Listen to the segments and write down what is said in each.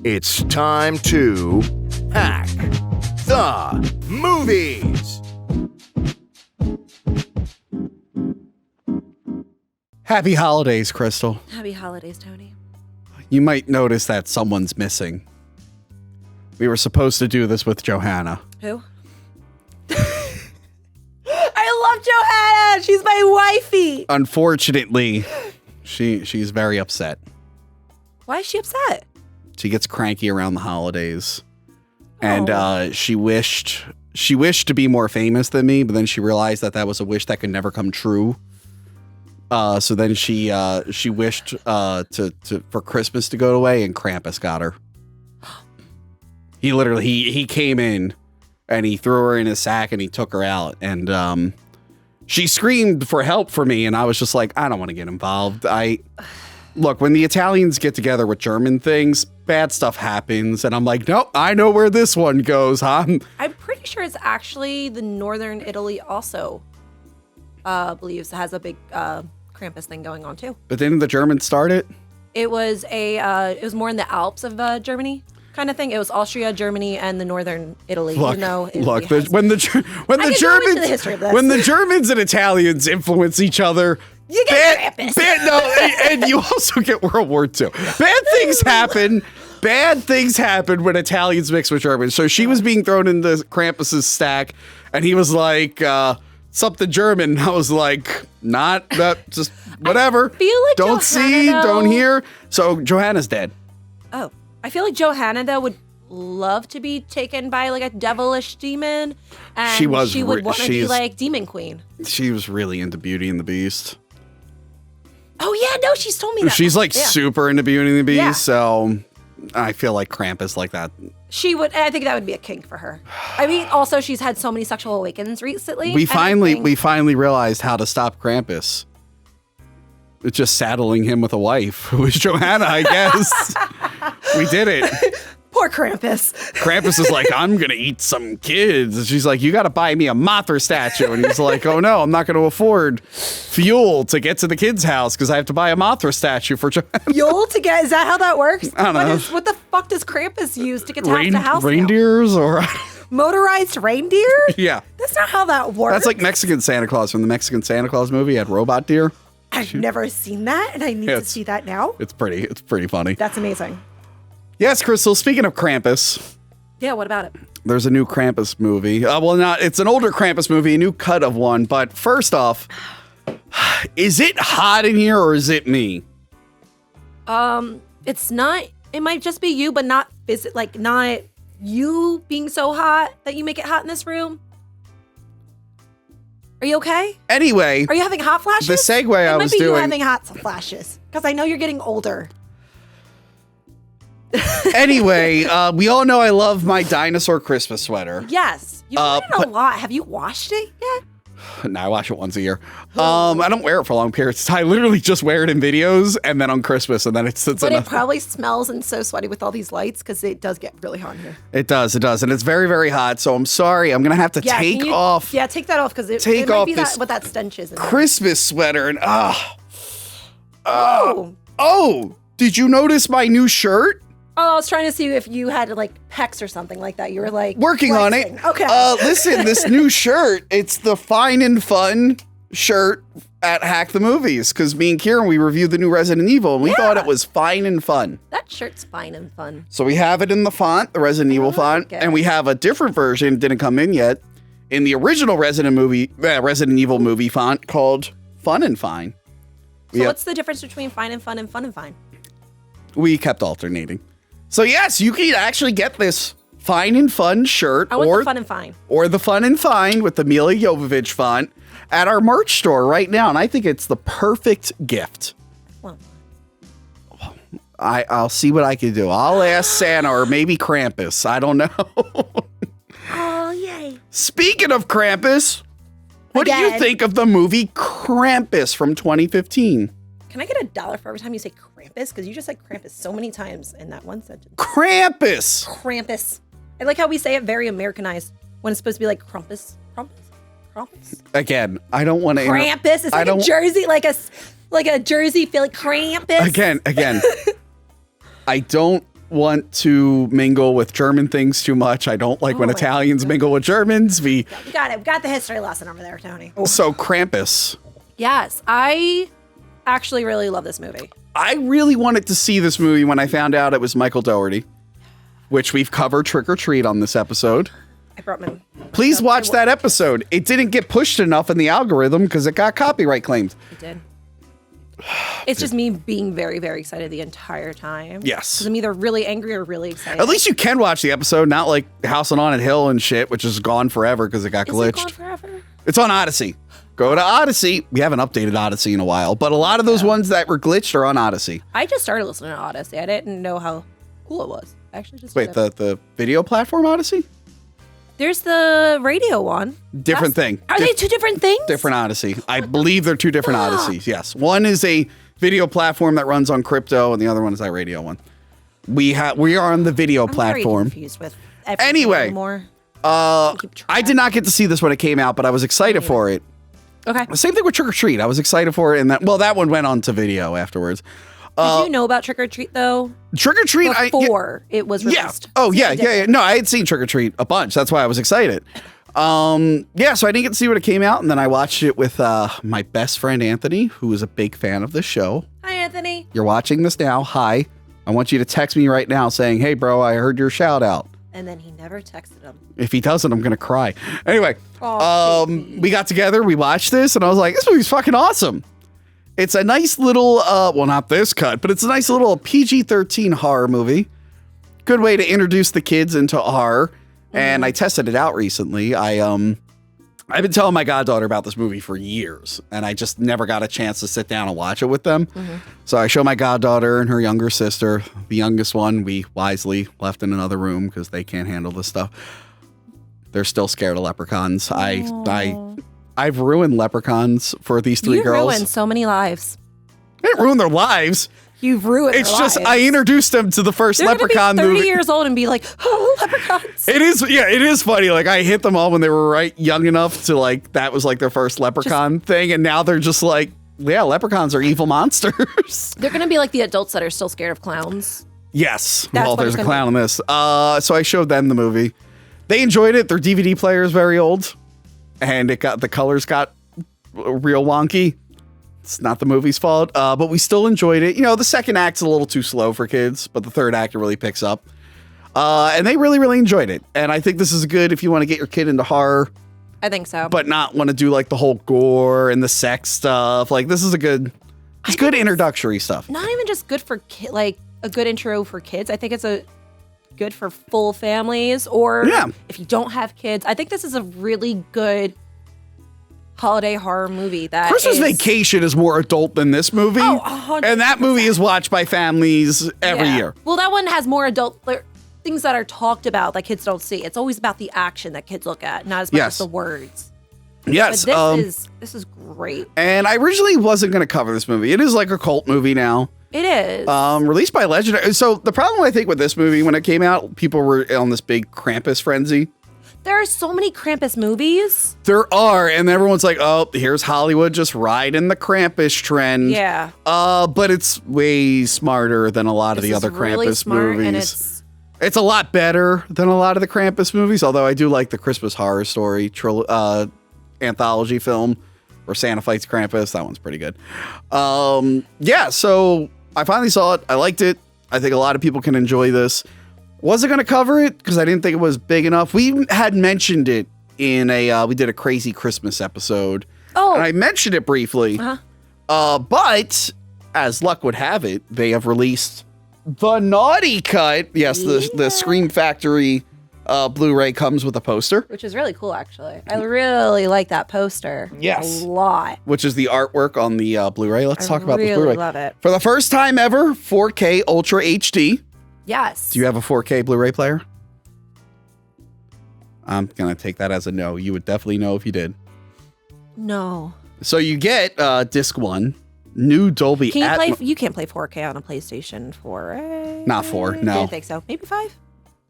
It's time to hack the movies. Happy holidays, Crystal. Happy holidays, Tony. You might notice that someone's missing. We were supposed to do this with Johanna. Who? I love Johanna. She's my wifey. Unfortunately, she's very upset. Why is she upset? She gets cranky around the holidays. And she wished to be more famous than me, but then she realized that was a wish that could never come true. So then she wished for Christmas to go away, and Krampus got her. He literally he came in and he threw her in his sack and he took her out, and she screamed for help for me, and I was just like, I don't want to get involved. Look, when the Italians get together with German things, bad stuff happens, and I'm like, nope, I know where this one goes, huh? I'm pretty sure it's actually the northern Italy also believes it has a big Krampus thing going on too. But didn't the Germans start it? It was more in the Alps of Germany kind of thing. It was Austria, Germany, and the northern Italy. Look, when the Germans and Italians influence each other, you get Krampus. And you also get World War II. Bad things happen. Bad things happen when Italians mix with Germans. So she was being thrown into Krampus's stack, and he was like, something German. I was like, not that, just whatever. I feel like don't see, don't hear. So Johanna's dead. Oh, I feel like Johanna though would love to be taken by like a devilish demon, and she would want to be like Demon Queen. She was really into Beauty and the Beast. Oh yeah, no, she's told me that. She's like super into Beauty and the Beast, so I feel like Krampus like that. She would. I think that would be a kink for her. I mean, also she's had so many sexual awakenings recently. We finally realized how to stop Krampus. It's just saddling him with a wife, who is Johanna, I guess. We did it. Poor Krampus. Krampus is like, I'm going to eat some kids. And she's like, you got to buy me a Mothra statue. And he's like, oh no, I'm not going to afford fuel to get to the kid's house because I have to buy a Mothra statue for Johanna. Fuel to get, is that how that works? I don't know. What the fuck does Krampus use to get to the house? Reindeers or... Motorized reindeer? Yeah. That's not how that works. That's like Mexican Santa Claus from the Mexican Santa Claus movie. He had robot deer. I've never seen that, and I need to see that now. It's pretty funny. That's amazing. Yes, Crystal, speaking of Krampus. Yeah, what about it? There's a new Krampus movie. It's an older Krampus movie, a new cut of one. But first off, is it hot in here or is it me? It's not, it might just be you, but not not you being so hot that you make it hot in this room. Are you okay? Anyway. Are you having hot flashes? The segue I was doing. You having hot flashes because I know you're getting older. Anyway, we all know I love my dinosaur Christmas sweater. Yes. You wear it a lot. Have you washed it yet? No, I wash it once a year. I don't wear it for long periods of time. I literally just wear it in videos and then on Christmas, and then it sits in. But it probably smells and so sweaty with all these lights because it does get really hot in here. It does, and it's very, very hot. So I'm sorry, I'm gonna have to take off. Yeah, take that off because it might be what that stench is. Christmas sweater and oh, did you notice my new shirt? Oh, I was trying to see if you had like pecs or something like that. You were like working flexing. on it. Okay. Listen, this new shirt, it's the Fine and Fun shirt at Hack the Movies, because me and Kieran, we reviewed the new Resident Evil and we thought it was fine and fun. That shirt's fine and fun. So we have it in the font, the Resident Evil font, and we have a different version, didn't come in yet, in the original Resident Evil movie font called Fun and Fine. So what's the difference between fine and fun and fun and fine? We kept alternating. So yes, you can actually get this Fine and Fun shirt the Fun and Fine. Or the Fun and Fine with the Mila Jovovich font at our merch store right now. And I think it's the perfect gift. Well, I'll see what I can do. I'll ask Santa or maybe Krampus. I don't know. Oh, yay. Speaking of Krampus, what do you think of the movie Krampus from 2015? Can I get $1 for every time you say Krampus? Because you just said Krampus so many times in that one sentence. Krampus! Krampus. I like how we say it very Americanized when it's supposed to be like Krampus. Krampus. Again, I don't want to... Krampus. It's like a Jersey, like a Jersey Philly Krampus. Again. I don't want to mingle with German things too much. I don't like when Italians mingle with Germans. We got it. We got the history lesson over there, Tony. So Krampus. Yes, I actually really love this movie. I really wanted to see this movie when I found out it was Michael Dougherty, which we've covered Trick or Treat on this episode. I brought my Please watch that episode. It didn't get pushed enough in the algorithm because it got copyright claimed. It did. It's just me being very, very excited the entire time. Yes. Because I'm either really angry or really excited. At least you can watch the episode, not like House on Haunted Hill and shit, which is gone forever because it got glitched. Is it gone forever? It's on Odyssey. Go to Odyssey. We haven't updated Odyssey in a while, but a lot of those ones that were glitched are on Odyssey. I just started listening to Odyssey. I didn't know how cool it was. I actually just Wait, the video platform Odyssey? There's the radio one. Different thing. Are they two different things? Different Odyssey. I believe they're two different Odysseys. Yes. One is a video platform that runs on crypto, and the other one is that radio one. We are on the video platform. I'm very confused with everything anyway, anymore. I did not get to see this when it came out, but I was excited for it. Okay. Same thing with Trick or Treat. I was excited for it, and that one went on to video afterwards. Did you know about Trick or Treat though? Trick or Treat before it was released. Yeah. Oh yeah. No, I had seen Trick or Treat a bunch. That's why I was excited. So I didn't get to see when it came out, and then I watched it with my best friend Anthony, who is a big fan of this show. Hi, Anthony. You're watching this now. Hi. I want you to text me right now saying, "Hey, bro, I heard your shout out." And then he never texted him. If he doesn't, I'm gonna cry. Anyway, we got together, we watched this, and I was like, "This movie's fucking awesome." It's a nice little, well, not this cut, but it's a nice little PG-13 horror movie. Good way to introduce the kids into horror. And I tested it out recently. I've been telling my goddaughter about this movie for years, and I just never got a chance to sit down and watch it with them. So I show my goddaughter and her younger sister. The youngest one, we wisely left in another room because they can't handle this stuff. They're still scared of leprechauns. I've ruined leprechauns for these three girls. You ruined so many lives. I didn't ruin their lives. You've ruined It's their just lives. I introduced them to the first They're leprechaun gonna be 30 movie. years old and be like, oh, leprechauns. It is funny. Like I hit them all when they were young enough to like that was like their first leprechaun thing, and now they're just like, yeah, leprechauns are evil monsters. They're gonna be like the adults that are still scared of clowns. Yes. That's well, what there's it's a gonna clown in this. So I showed them the movie. They enjoyed it. Their DVD player is very old, and the colors got real wonky. It's not the movie's fault, but we still enjoyed it. You know, the second act's a little too slow for kids, but the third act really picks up. And they really, really enjoyed it. And I think this is good if you want to get your kid into horror. I think so. But not want to do like the whole gore and the sex stuff. Like this is good introductory stuff. Not even just good for like a good intro for kids. I think it's good for full families, or if you don't have kids. I think this is a really good holiday horror movie. Christmas Vacation is more adult than this movie. Oh, and that movie is watched by families every year. Well, that one has more adult things that are talked about that kids don't see. It's always about the action that kids look at, not as much as the words. Yes. But this is great. And I originally wasn't going to cover this movie. It is like a cult movie now. It is. Released by Legendary. So the problem I think with this movie, when it came out, people were on this big Krampus frenzy. There are so many Krampus movies. There are, and everyone's like, oh, here's Hollywood just riding the Krampus trend. Yeah. But it's way smarter than a lot of the other really Krampus smart, movies. And it's a lot better than a lot of the Krampus movies, although I do like the Christmas Horror Story anthology film where Santa fights Krampus. That one's pretty good. So I finally saw it. I liked it. I think a lot of people can enjoy this. Wasn't going to cover it because I didn't think it was big enough. We had mentioned it in we did a Crazy Christmas episode. Oh. And I mentioned it briefly. But as luck would have it, they have released The Naughty Cut. Yes, the Scream Factory Blu-ray comes with a poster. Which is really cool, actually. I really like that poster. Yes. A lot. Which is the artwork on the Blu-ray. Let's talk about the Blu-ray. I love it. For the first time ever, 4K Ultra HD. Yes. Do you have a 4K Blu-ray player? I'm going to take that as a no. You would definitely know if you did. No. So you get disc 1, new Dolby Atmos. You can't play 4K on a PlayStation 4, right? Not 4, no. I didn't think so. Maybe 5? Can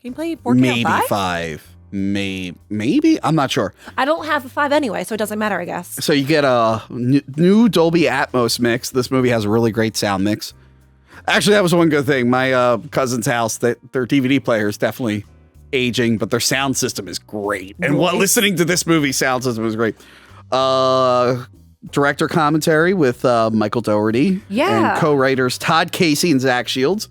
you play 4K Maybe on 5. Maybe? I'm not sure. I don't have a 5 anyway, so it doesn't matter, I guess. So you get a new Dolby Atmos mix. This movie has a really great sound mix. Actually, that was one good thing. My cousin's house, their DVD player is definitely aging, but their sound system is great. And listening to this movie, sound system was great. Director commentary with Michael Dougherty. Yeah. And co-writers Todd Casey and Zach Shields.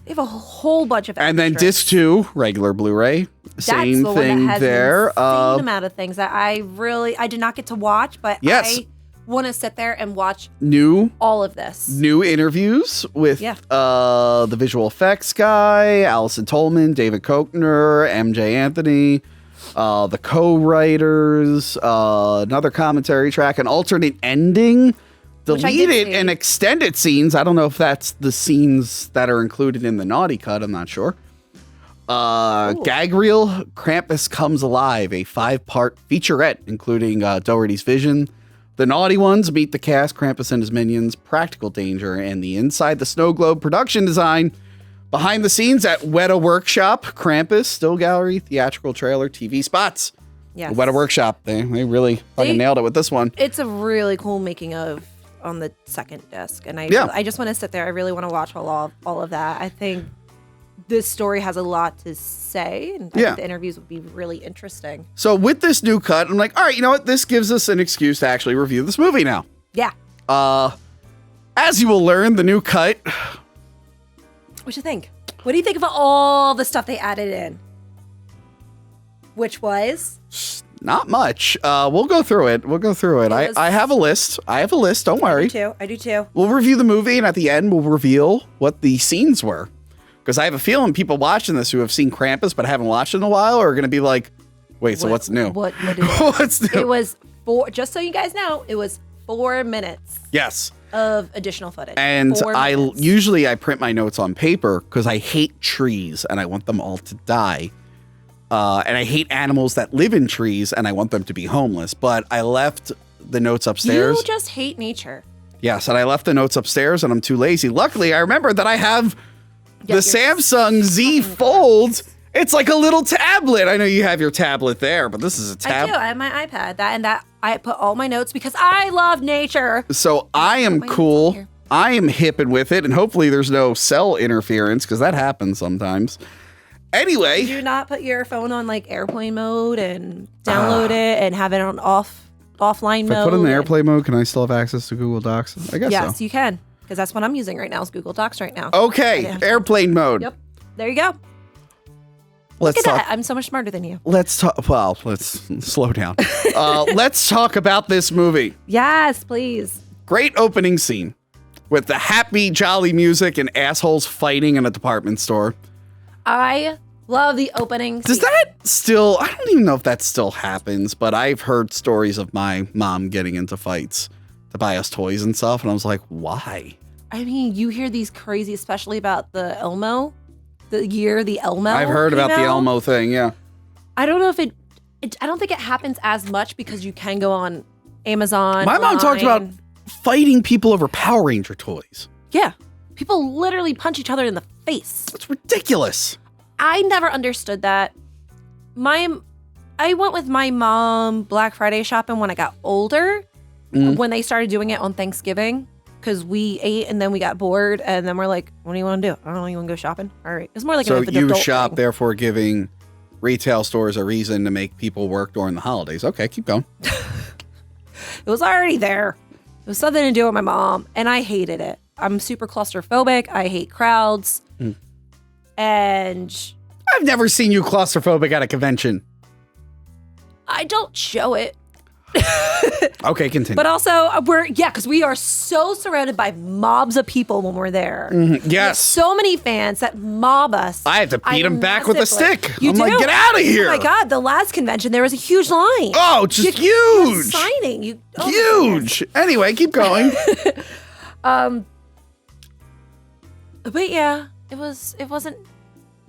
They have a whole bunch of extras. And then disc 2, regular Blu-ray. Same That's the thing one that has there. An insane amount of things that I did not get to watch, but I want to sit there and watch all of this. New interviews with the visual effects guy, Allison Tolman, David Koechner, Emjay Anthony, the co-writers, another commentary track, an alternate ending, deleted and extended scenes. I don't know if that's the scenes that are included in the Naughty Cut. I'm not sure. Gag reel, Krampus Comes Alive, a 5-part featurette, including Dougherty's vision. The Naughty Ones meet the cast, Krampus and his minions, practical danger, and the Inside the Snow Globe production design. Behind the scenes at Weta Workshop, Krampus, still gallery, theatrical trailer, TV spots. Yes. Weta Workshop, they really fucking nailed it with this one. It's a really cool making of on the second disc, and I just want to sit there. I really want to watch all of that. I think this story has a lot to say, and I think the interviews would be really interesting. So with this new cut, I'm like, all right, you know what? This gives us an excuse to actually review this movie now. Yeah. As you will learn, the new cut. What you think? What do you think of all the stuff they added in? Which was? Not much. We'll go through it. I have a list. Don't worry. I do too. We'll review the movie, and at the end, we'll reveal what the scenes were. Because I have a feeling people watching this who have seen Krampus but haven't watched it in a while are going to be like, wait, so what's new? What is it? What's new? It was just so you guys know, it was 4 minutes. Yes. Of additional footage. And usually I print my notes on paper because I hate trees and I want them all to die. And I hate animals that live in trees and I want them to be homeless. But I left the notes upstairs. You just hate nature. Yes, and I left the notes upstairs and I'm too lazy. Luckily, I remember that I have the Samsung Z Fold. It's like a little tablet. I know you have your tablet there, but this is a tablet. I do. I have my iPad. That I put all my notes because I love nature. So I am cool. I am hipping with it, and hopefully there's no cell interference because that happens sometimes. Anyway. Did you not put your phone on like airplane mode and download it and have it on offline mode? If I put it in airplane mode, can I still have access to Google Docs? I guess so. Yes, you can. Because that's what I'm using right now is Google Docs right now. Okay, airplane mode. Yep. There you go. Look at that. I'm so much smarter than you. Let's talk. Well, let's slow down. Let's talk about this movie. Yes, please. Great opening scene with the happy, jolly music and assholes fighting in a department store. I love the opening scene. Does that still, I don't even know if that still happens, but I've heard stories of my mom getting into fights to buy us toys and stuff. And I was like, why? I mean, you hear these crazy, especially about the Elmo. The Elmo. I've heard about the Elmo thing, yeah. I don't know if I don't think it happens as much because you can go on Amazon. My mom talked about fighting people over Power Ranger toys. Yeah. People literally punch each other in the face. That's ridiculous. I never understood that. I went with my mom Black Friday shopping when I got older, when they started doing it on Thanksgiving. Because we ate and then we got bored and then we're like, what do you want to do? I don't know, you want to go shopping? All right. It's more like so an you adult shop, thing. therefore giving retail stores a reason to make people work during the holidays. Okay, keep going. It was already there. It was something to do with my mom and I hated it. I'm super claustrophobic. I hate crowds. And I've never seen you claustrophobic at a convention. I don't show it. Okay, continue. But also, because we are so surrounded by mobs of people when we're there. Yes. So many fans that mob us. I have to beat them back with a stick. You I'm do? like, get out of here. Oh my God, the last convention, there was a huge line. Oh, just huge. Signing. Huge. Anyway, keep going. But yeah, it wasn't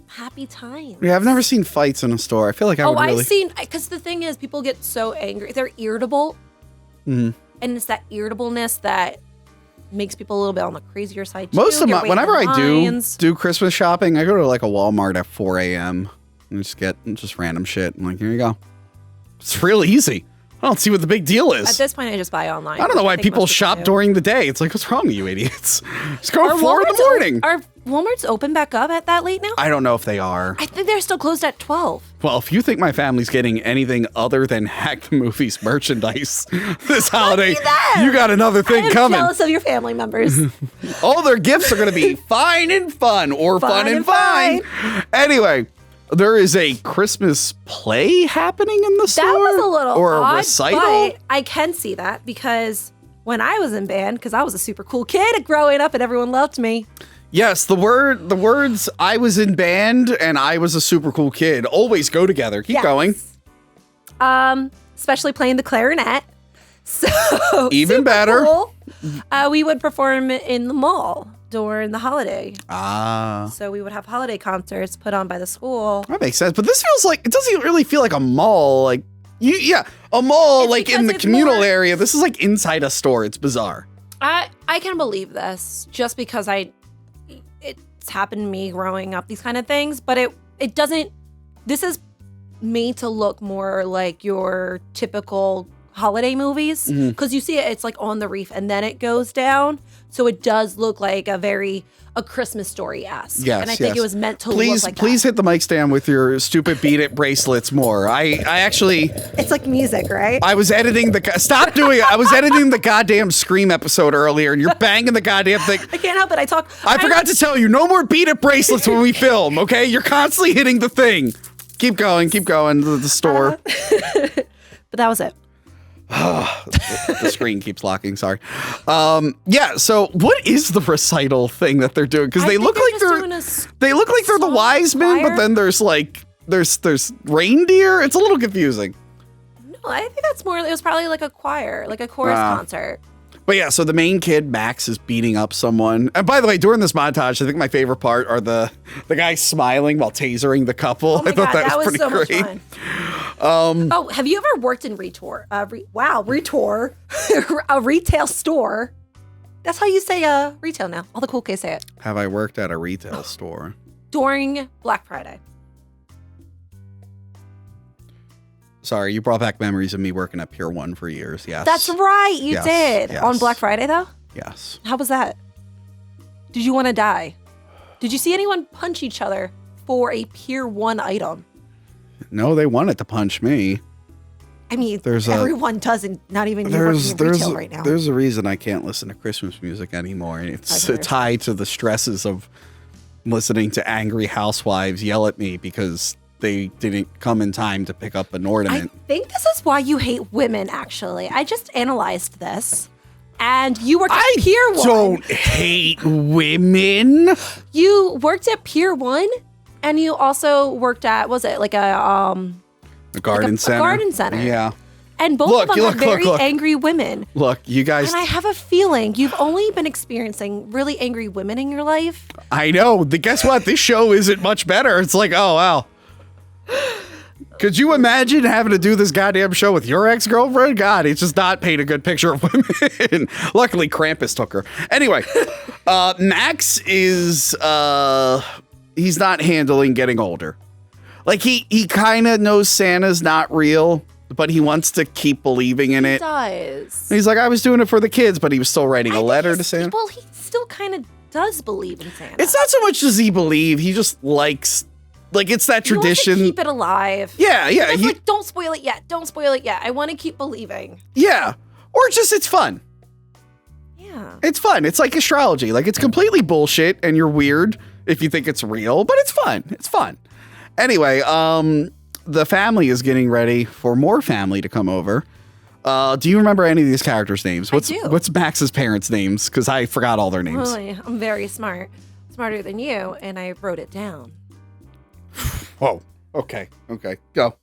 happy times. Yeah, I've never seen fights in a store. I feel like I would really... I've seen, because the thing is, people get so angry. They're irritable. And it's that irritableness that makes people a little bit on the crazier side too. Most of my, whenever I do Christmas shopping, I go to like a Walmart at 4 a.m. and just get just random shit. I'm like, here you go. It's real easy. I don't see what the big deal is. At this point, I just buy online. I don't know why people shop during the day. It's like, what's wrong with you idiots? It's going 4 in the morning. Are Walmart's open back up at that late now? I don't know if they are. I think they're still closed at 12. Well, if you think my family's getting anything other than Hack the Movies merchandise this holiday, you got another thing coming. I'm jealous of your family members. All their gifts are going to be fine and fun, or fun and fine. Anyway, there is a Christmas play happening in the store. That was a little or odd, a recital. but I can see that because when I was in band, because I was a super cool kid growing up and everyone loved me. Yes, the words "I was in band" and "I was a super cool kid" always go together. Keep going. Especially playing the clarinet. So even better. Cool. We would perform in the mall during the holiday. So we would have holiday concerts put on by the school. That makes sense. But this feels like, it doesn't really feel like a mall. Like a mall, it's like in the communal area. This is like inside a store. It's bizarre. I can believe this just because it's happened to me growing up, these kind of things, but it doesn't, this is made to look more like your typical holiday movies because you see it's like on the reef and then it goes down. So it does look like a Christmas Story-esque. Yes, and I think it was meant to look like that. Please hit the mic stand with your stupid Beat It bracelets more. I actually... It's like music, right? I was editing Stop doing it. I was editing the goddamn Scream episode earlier and you're banging the goddamn thing. I can't help it. I forgot to tell you, no more Beat It bracelets when we film, okay? You're constantly hitting the thing. Keep going to the store. But that was it. The screen keeps locking. Sorry. So what is the recital thing that they're doing? Because they look like they're the wise men, but then there's reindeer. It's a little confusing. No, I think that's more. It was probably like a choir, like a chorus concert. But yeah, so the main kid, Max, is beating up someone. And by the way, during this montage, I think my favorite part are the guy smiling while tasering the couple. Oh my I thought God, that was pretty so great. Much fun. Have you ever worked in retail? A retail store. That's how you say retail now. All the cool kids say it. Have I worked at a retail store? During Black Friday. Sorry, you brought back memories of me working at Pier 1 for years. Yes. That's right. You did. Yes. On Black Friday, though? Yes. How was that? Did you want to die? Did you see anyone punch each other for a Pier 1 item? No, they wanted to punch me. I mean, everyone doesn't, not even you working in retail right now. There's a reason I can't listen to Christmas music anymore. It's tied to the stresses of listening to angry housewives yell at me because they didn't come in time to pick up an ornament. I think this is why you hate women, actually. I just analyzed this. And you worked at Pier 1. I don't hate women. You worked at Pier 1, and you also worked at, was it like a garden center? A garden center. Yeah. And both of them are very angry women. Look, you guys. And I have a feeling you've only been experiencing really angry women in your life. I know. Guess what? This show isn't much better. It's like, oh, wow. Could you imagine having to do this goddamn show with your ex-girlfriend? God, it's just not paint a good picture of women. Luckily, Krampus took her. Anyway, Max is, he's not handling getting older. Like, he kind of knows Santa's not real, but he wants to keep believing in it. He does. He's like, I was doing it for the kids, but he was still writing a letter to Santa. Well, he still kind of does believe in Santa. It's not so much does he believe, he just likes... Like, it's that tradition. Keep it alive. Yeah. Like, don't spoil it yet. Don't spoil it yet. I want to keep believing. Yeah. Or just, it's fun. Yeah. It's fun. It's like astrology. Like, it's completely bullshit and you're weird if you think it's real, but it's fun. It's fun. Anyway, the family is getting ready for more family to come over. Do you remember any of these characters' names? I do. What's Max's parents' names? Because I forgot all their names. Really? I'm very smart. Smarter than you, and I wrote it down. Whoa. Okay. Go.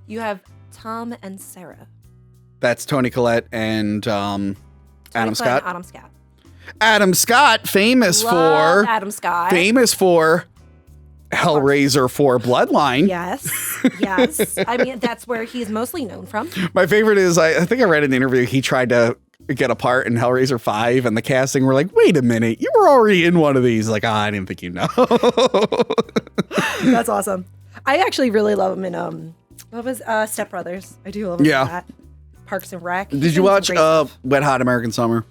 You have Tom and Sarah. That's Toni Collette and Adam Scott. Adam Scott, famous for Hellraiser 4 Bloodline. Yes. I mean, that's where he's mostly known from. My favorite is, I think I read in an interview, he tried to get a part in Hellraiser 5 and the casting were like, wait a minute, you were already in one of these. Like, I didn't think you know. That's awesome. I actually really love him in Step Brothers. I do love him for that. Parks and Rec. Did you watch Wet Hot American Summer?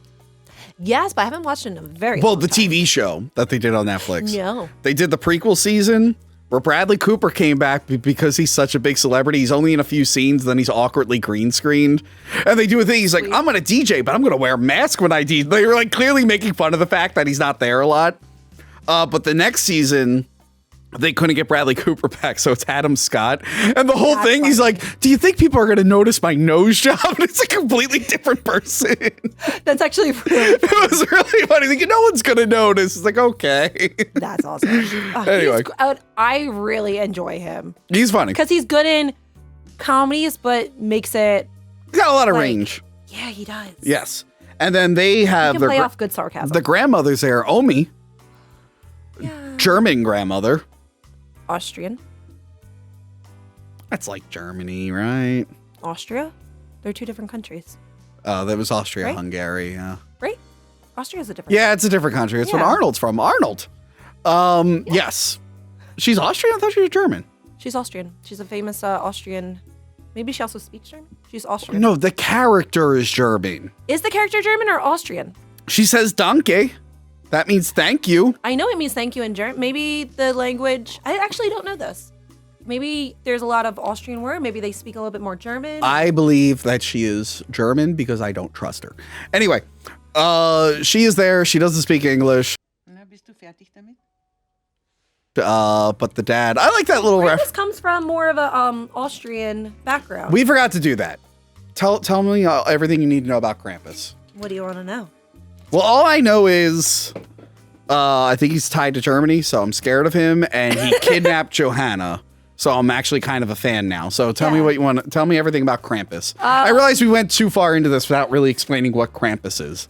Yes, but I haven't watched it in a very Well, long the time. TV show that they did on Netflix. No. They did the prequel season where Bradley Cooper came back because he's such a big celebrity. He's only in a few scenes, then he's awkwardly green screened. And they do a thing. He's like, I'm going to DJ, but I'm going to wear a mask when I DJ. They were like clearly making fun of the fact that he's not there a lot. But the next season, they couldn't get Bradley Cooper back, so it's Adam Scott. And the whole thing, he's like, do you think people are going to notice my nose job? And it's a completely different person. That's actually really funny. It was really funny. Like, no one's going to notice. It's like, okay. That's awesome. Anyway. I really enjoy him. He's funny. Because he's good in comedies, but makes it... He's got a lot of range. Yeah, he does. Yes. And then they have... He can play off good sarcasm. The grandmother's there, Omi. Yeah. German grandmother. Austrian. That's like Germany, right? Austria? They're two different countries. That was Austria, Right? Hungary, yeah. Right? Austria's a different Yeah, it's a different country. It's where Yeah. Arnold's from. Arnold. Yes. She's Austrian? I thought she was German. She's Austrian. She's a famous Austrian. Maybe she also speaks German? She's Austrian. No, the character is German. Is the character German or Austrian? She says danke. That means thank you. I know it means thank you in German. Maybe the language... I actually don't know this. Maybe there's a lot of Austrian word. Maybe they speak a little bit more German. I believe that she is German because I don't trust her. Anyway, she is there. She doesn't speak English. But the dad... I like that little Krampus reference. comes from more of a Austrian background. We forgot to do that. Tell me everything you need to know about Krampus. What do you want to know? Well, all I know is I think he's tied to Germany, so I'm scared of him, and he kidnapped Johanna, so I'm actually kind of a fan now. So tell me what you want. Tell me everything about Krampus. I realize we went too far into this without really explaining what Krampus is.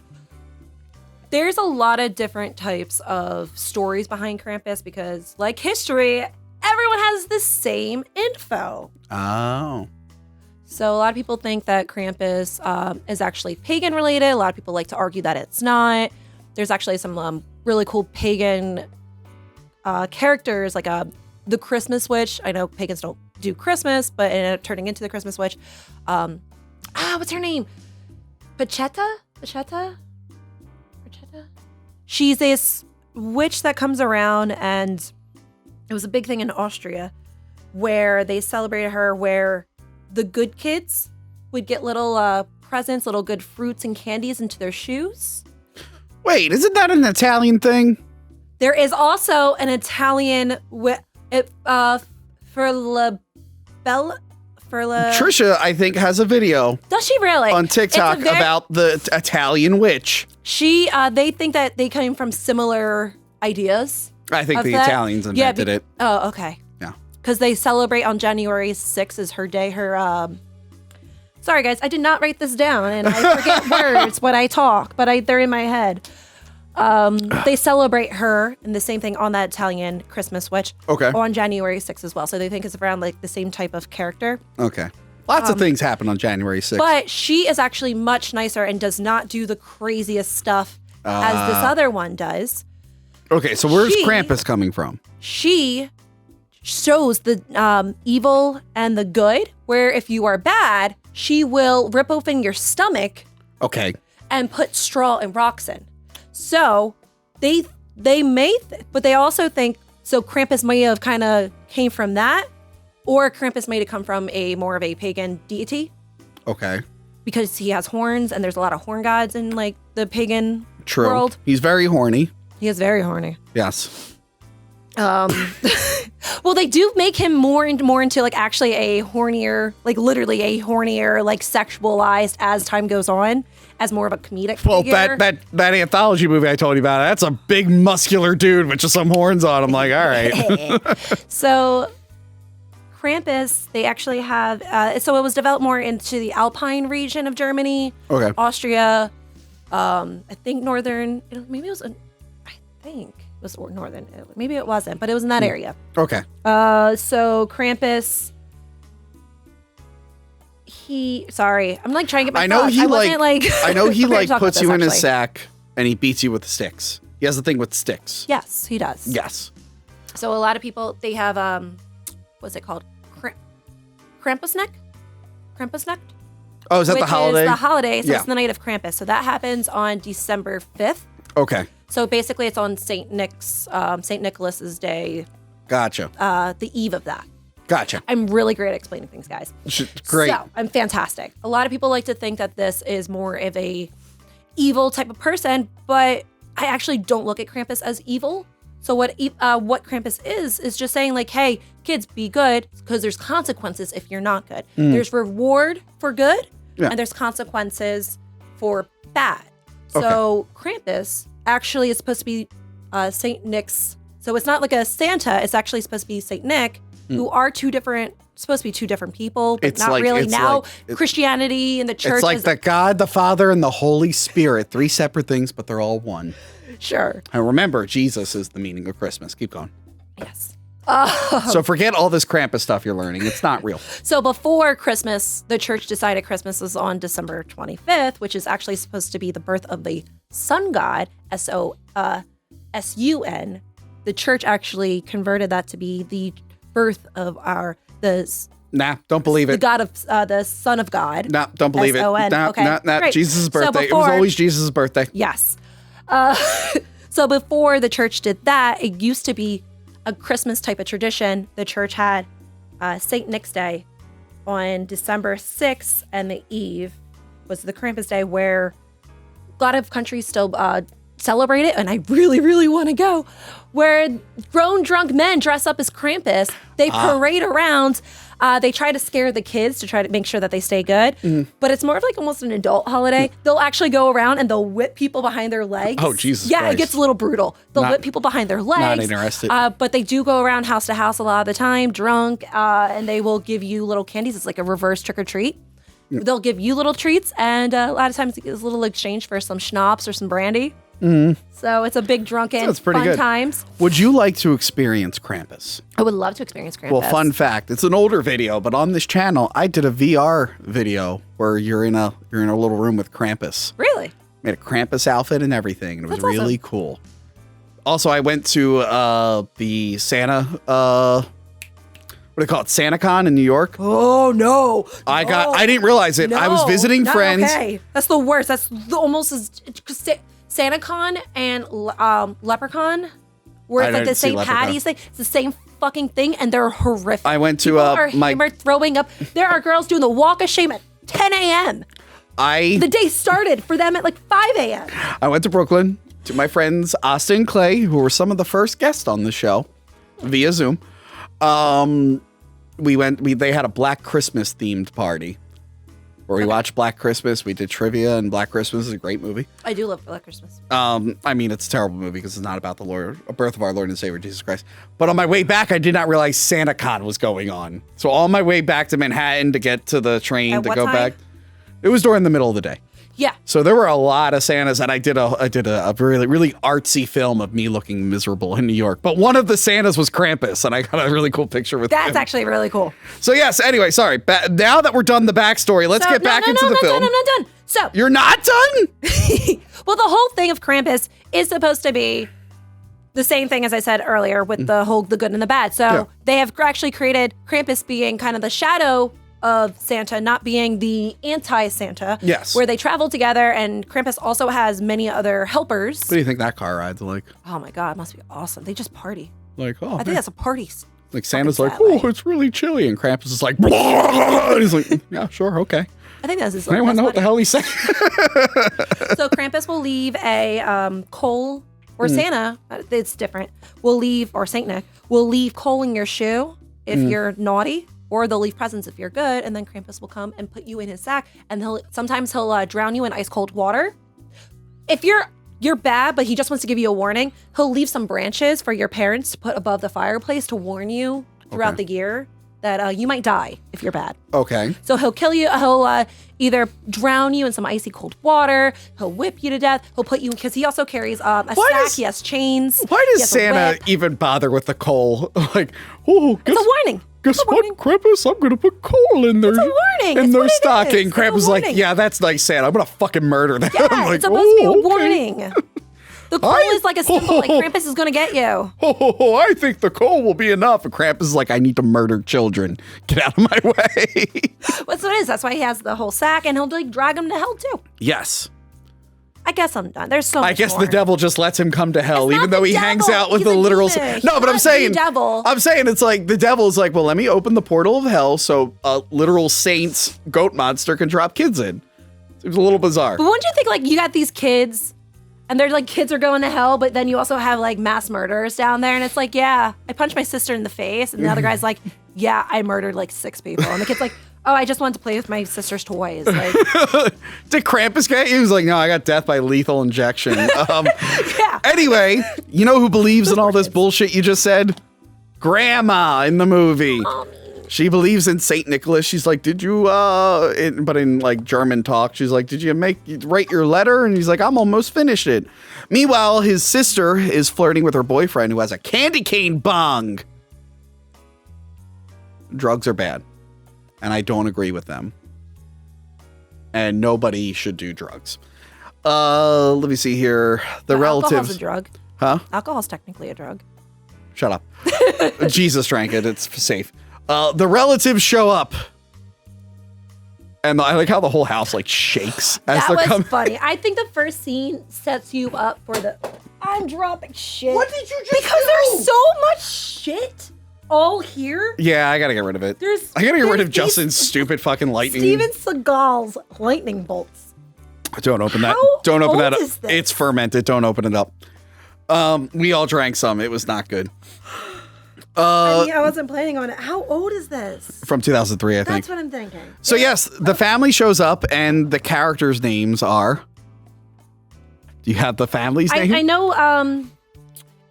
There's a lot of different types of stories behind Krampus because, like history, everyone has the same info. Oh. So a lot of people think that Krampus is actually pagan related. A lot of people like to argue that it's not. There's actually some really cool pagan characters like the Christmas witch. I know pagans don't do Christmas, but it ended up turning into the Christmas witch. What's her name? Pachetta? She's this witch that comes around, and it was a big thing in Austria where they celebrated her, where the good kids would get little presents, little good fruits and candies into their shoes. Wait, isn't that an Italian thing? There is also an Italian Trisha, I think, has a video Does she really? on TikTok about the Italian witch. They think that they came from similar ideas. I think of the that. Italians invented it. Oh, okay. Yeah. Because they celebrate on January 6th is her day. Sorry, guys, I did not write this down, and I forget words when I talk, but they're in my head. They celebrate her and the same thing on that Italian Christmas witch. Okay. On January 6th as well. So they think it's around like the same type of character. Okay. Lots of things happen on January 6th. But she is actually much nicer and does not do the craziest stuff as this other one does. Okay, so where's Krampus coming from? She shows the evil and the good, where if you are bad, she will rip open your stomach. Okay. And put straw and rocks in. So they but they also think, so Krampus may have kind of came from that, or Krampus may have come from more of a pagan deity. Okay. Because he has horns, and there's a lot of horn gods in like the pagan True. world. He's very horny. He is very horny. Yes. Well, they do make him more into like actually a hornier, like literally a hornier, like sexualized as time goes on, as more of a comedic figure. that anthology movie I told you about, that's a big muscular dude with just some horns on him. Like, all right. So Krampus, they actually have, so it was developed more into the Alpine region of Germany, Okay. Austria, I think northern, maybe it was, I think it was northern, maybe it wasn't, but it was in that area. Okay. So Krampus, I'm like trying to get my I know thoughts. he I know he like prepared to talk puts about you this, in his actually. sack and he beats you with sticks. He has a thing with sticks. Yes, he does. Yes. So a lot of people, they have, what's it called? Krampusneck? Krampusneck? Oh, is that the holiday? Is the holiday, so Yeah. it's the night of Krampus. So that happens on December 5th. Okay. So basically it's on St. Nicholas's Day, Gotcha. the eve of that. Gotcha. I'm really great at explaining things, guys. Great. So I'm fantastic. A lot of people like to think that this is more of a evil type of person, but I actually don't look at Krampus as evil. So what Krampus is just saying like, hey, kids, be good because there's consequences if you're not good. There's reward for good and there's consequences for bad. So Krampus actually is supposed to be Saint Nick's. So it's not like a Santa. It's actually supposed to be Saint Nick, who are supposed to be two different people, but not really. Now Christianity and the church. It's like the God, the Father, and the Holy Spirit. 3 separate things, but they're all one. Sure. And remember, Jesus is the meaning of Christmas. Keep going. Yes. So forget all this Krampus stuff you're learning. It's not real. So before Christmas, the church decided Christmas was on December 25th, which is actually supposed to be the birth of the sun god, S-O-S-U-N. The church actually converted that to be the birth of Nah, don't believe the it. God of the Son of God. Nah, don't believe it. S-O-N. Nah, Okay, great. Jesus' birthday. So It was always Jesus' birthday. Yes. So before the church did that, it used to be a Christmas type of tradition. The church had St. Nick's Day on December 6th, and the eve was the Krampus Day, where a lot of countries still celebrate it, and I really, really want to go, where grown drunk men dress up as Krampus. They parade around. They try to scare the kids to try to make sure that they stay good, but it's more of like almost an adult holiday. They'll actually go around and they'll whip people behind their legs. Oh, Jesus Yeah, Christ. it gets a little brutal. They'll whip people behind their legs. Not interested. But they do go around house to house a lot of the time, drunk, and they will give you little candies. It's like a reverse trick or treat. They'll give you little treats, and a lot of times it's a little exchange for some schnapps or some brandy. So it's a big drunken pretty fun good. times. Would you like to experience Krampus? I would love to experience Krampus. Well, fun fact, it's an older video, but on this channel, I did a VR video where you're in a little room with Krampus. Really? Made a Krampus outfit and everything, and it was That's really cool. Also, I went to the Santa, what do they call it, SantaCon in New York. Oh no! I didn't realize it. I was visiting not friends. Okay, that's the worst. That's almost as SantaCon and Leprechaun, where I it's like the didn't see St. Leprechaun. Patty's thing. It's the same fucking thing, and they're horrific. I went to People are my hammered, throwing up. There are girls doing the walk of shame at 10 a.m. The day started for them at like 5 a.m. I went to Brooklyn to my friends Austin and Clay, who were some of the first guests on the show via Zoom. They had a Black Christmas themed party where we watched Black Christmas. We did trivia, and Black Christmas is a great movie. I do love Black Christmas. I mean, it's a terrible movie because it's not about the birth of our Lord and Savior Jesus Christ. But on my way back, I did not realize SantaCon was going on. So on my way back to Manhattan to get to the train At to what go time? back, it was during the middle of the day. Yeah. So there were a lot of Santas, and I did a really, really artsy film of me looking miserable in New York. But one of the Santas was Krampus, and I got a really cool picture with That's him. actually really cool. So yes, anyway, sorry. Now that we're done the backstory, let's get back into the film. No, I'm not done. So You're not done? well, the whole thing of Krampus is supposed to be the same thing as I said earlier with the good and the bad. So they have actually created Krampus being kind of the shadow of Santa, not being the anti-Santa. Yes. Where they travel together, and Krampus also has many other helpers. What do you think that car ride's like? Oh my God, it must be awesome. They just party. Like, oh, I think that's a party. like Santa's like, fucking sad, oh, it's really chilly, and Krampus is like, and he's like, yeah, sure, okay. I think that's his. Anyone know what the hell he's saying? So Krampus will leave a coal, or Santa, it's different, will leave, or Saint Nick, will leave coal in your shoe if you're naughty, or they'll leave presents if you're good, and then Krampus will come and put you in his sack, and sometimes he'll drown you in ice cold water. If you're bad, but he just wants to give you a warning, he'll leave some branches for your parents to put above the fireplace to warn you throughout the year that you might die if you're bad. Okay. So he'll kill you. He'll either drown you in some icy cold water. He'll whip you to death. He'll put you, because he also carries a sack. He has chains. Why he does has a Santa whip. even bother with the coal? Like, oh, It's a warning. Guess It's a warning. what, Krampus? I'm gonna put coal in there. It's a warning. In It's their what it stocking. is. It's a Krampus is like, warning. yeah, that's nice, Santa. I'm gonna fucking murder them. Yeah, I'm like, it's supposed to be a "Oh, okay." warning. The coal is like a symbol, like Krampus is going to get you. Oh, I think the coal will be enough. And Krampus is like, I need to murder children. Get out of my way. That's what it is. That's why he has the whole sack, and he'll like drag him to hell too. Yes. I guess I'm done. There's so much I guess more. the devil just lets him come to hell, It's even not though the he hangs devil. out with He's the a literal. demon. No, He's but I'm not saying, the devil. I'm saying it's like the devil's like, well, let me open the portal of hell so a literal saint's goat monster can drop kids in. Seems a little bizarre. But wouldn't you think like you got these kids, and they're like kids are going to hell, but then you also have like mass murderers down there, and it's like, yeah, I punched my sister in the face, and the other guy's like, yeah, I murdered like 6 people, and the kid's like, oh, I just wanted to play with my sister's toys. Like, Did Krampus get? He was like, no, I got death by lethal injection. yeah. Anyway, you know who believes in all this bullshit you just said? Grandma in the movie. She believes in Saint Nicholas. She's like, did you, but in like German talk, she's like, did you write your letter? And he's like, I'm almost finished it. Meanwhile, his sister is flirting with her boyfriend who has a candy cane bong. Drugs are bad. And I don't agree with them. And nobody should do drugs. Let me see here. The relatives. Alcohol's a drug. Huh? Alcohol's technically a drug. Shut up. Jesus drank it. It's safe. The relatives show up. And I like how the whole house like shakes as That they're was coming. funny. I think the first scene sets you up for the. I'm dropping shit. What did you just Because do? there's so much shit all here. Yeah, I gotta get rid of it. I gotta get rid of these Justin's stupid fucking lightning. Steven Seagal's lightning bolts. Don't open that. How Don't open that old up. is this? It's fermented. Don't open it up. We all drank some. It was not good. I mean, I wasn't planning on it. How old is this? From 2003, I think. That's what I'm thinking. So yes, the family shows up and the characters' names are. Do you have the family's name? I know.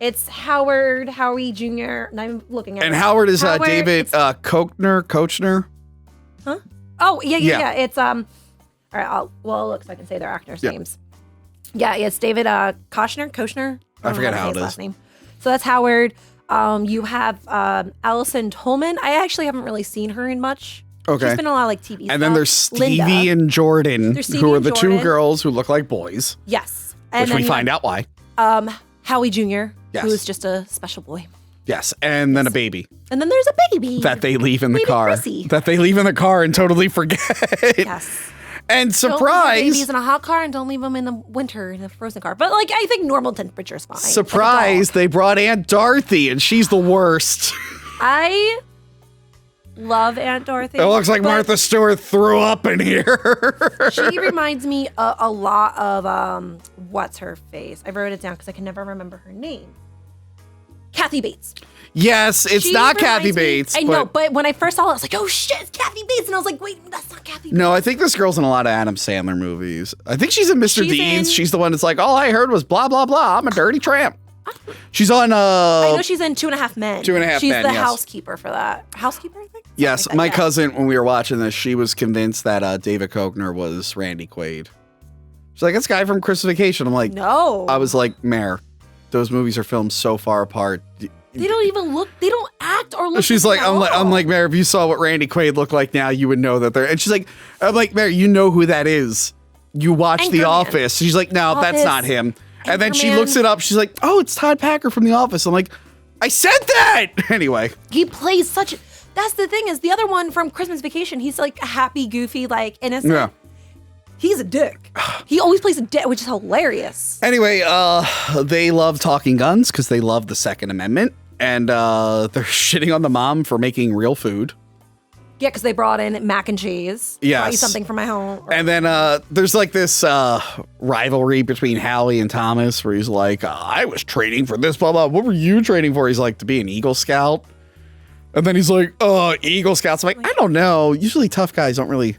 It's Howard, Howie Jr. And I'm looking at And it. Howard is Howard, David it's- Koechner. Huh? Oh Yeah. yeah. It's All right. Well, look, so I can say their actors' Yeah. names. Yeah, it's David Koechner. I forget how it his is. last name. So that's Howard. You have Allison Tolman. I actually haven't really seen her in much. Okay. She's been in a lot of like TV. And then there's Stevie Linda. and Jordan, There's Stevie who are and the two Jordan. girls who look like boys, Yes. And which then we you find out why. have, Howie Jr., Yes. who is just a special boy. Yes, and then a baby And then there's a baby. that they leave in the Baby car. Chrissy. That they leave in the car and totally forget. Yes. And Don't leave surprise, babies in a hot car and don't leave them in the winter in a frozen car. But like, I think normal temperature is fine. surprise, they brought Aunt Dorothy and she's the worst. I love Aunt Dorothy. It looks like but Martha Stewart threw up in here. She reminds me a lot of what's her face? I wrote it down because I can never remember her name. Kathy Bates. Yes, it's She not Kathy reminds me- Bates. I know, but when I first saw it, I was like, "Oh shit, it's Kathy Bates!" And I was like, "Wait, that's not Kathy." Bates. No, I think this girl's in a lot of Adam Sandler movies. I think she's in Mr. She's Deeds. in- She's the one that's like, all I heard was blah, blah, blah. I'm a dirty tramp. She's on, I know she's in 2.5 Men. 2.5 She's Men, the yes. housekeeper for that. Housekeeper, I think. yes, Something my like that, cousin, when we were watching this, she was convinced that David Koechner was Randy Quaid. She's like, this guy from Christmas Vacation. I'm like, Yeah. No, I was like, Mare, those movies are filmed so far apart. They don't even look. They don't act or look. She's the like, same at I'm all. like, Mare, if you saw what Randy Quaid looked like now, you would know that they're. And she's like, I'm like, Mare, you know who that is. You watch The Anchorman. Office. She's like, no, that's Office. not him. And then she Anchorman. looks it up. She's like, oh, it's Todd Packer from The Office. I'm like, I said that. Anyway, He plays such. That's the thing is the other one from Christmas Vacation. He's like a happy, goofy, like innocent. yeah. He's a dick. He always plays a dick, which is hilarious. Anyway, they love talking guns because they love the Second Amendment. And they're shitting on the mom for making real food. Yeah, because they brought in mac and cheese. Brought you Yes. something from my home. And then there's like this rivalry between Howie and Thomas where he's like, I was training for this, blah, blah. What were you training for? He's like, to be an Eagle Scout. And then he's like, Eagle Scouts. I'm like, I don't know. Usually tough guys don't really.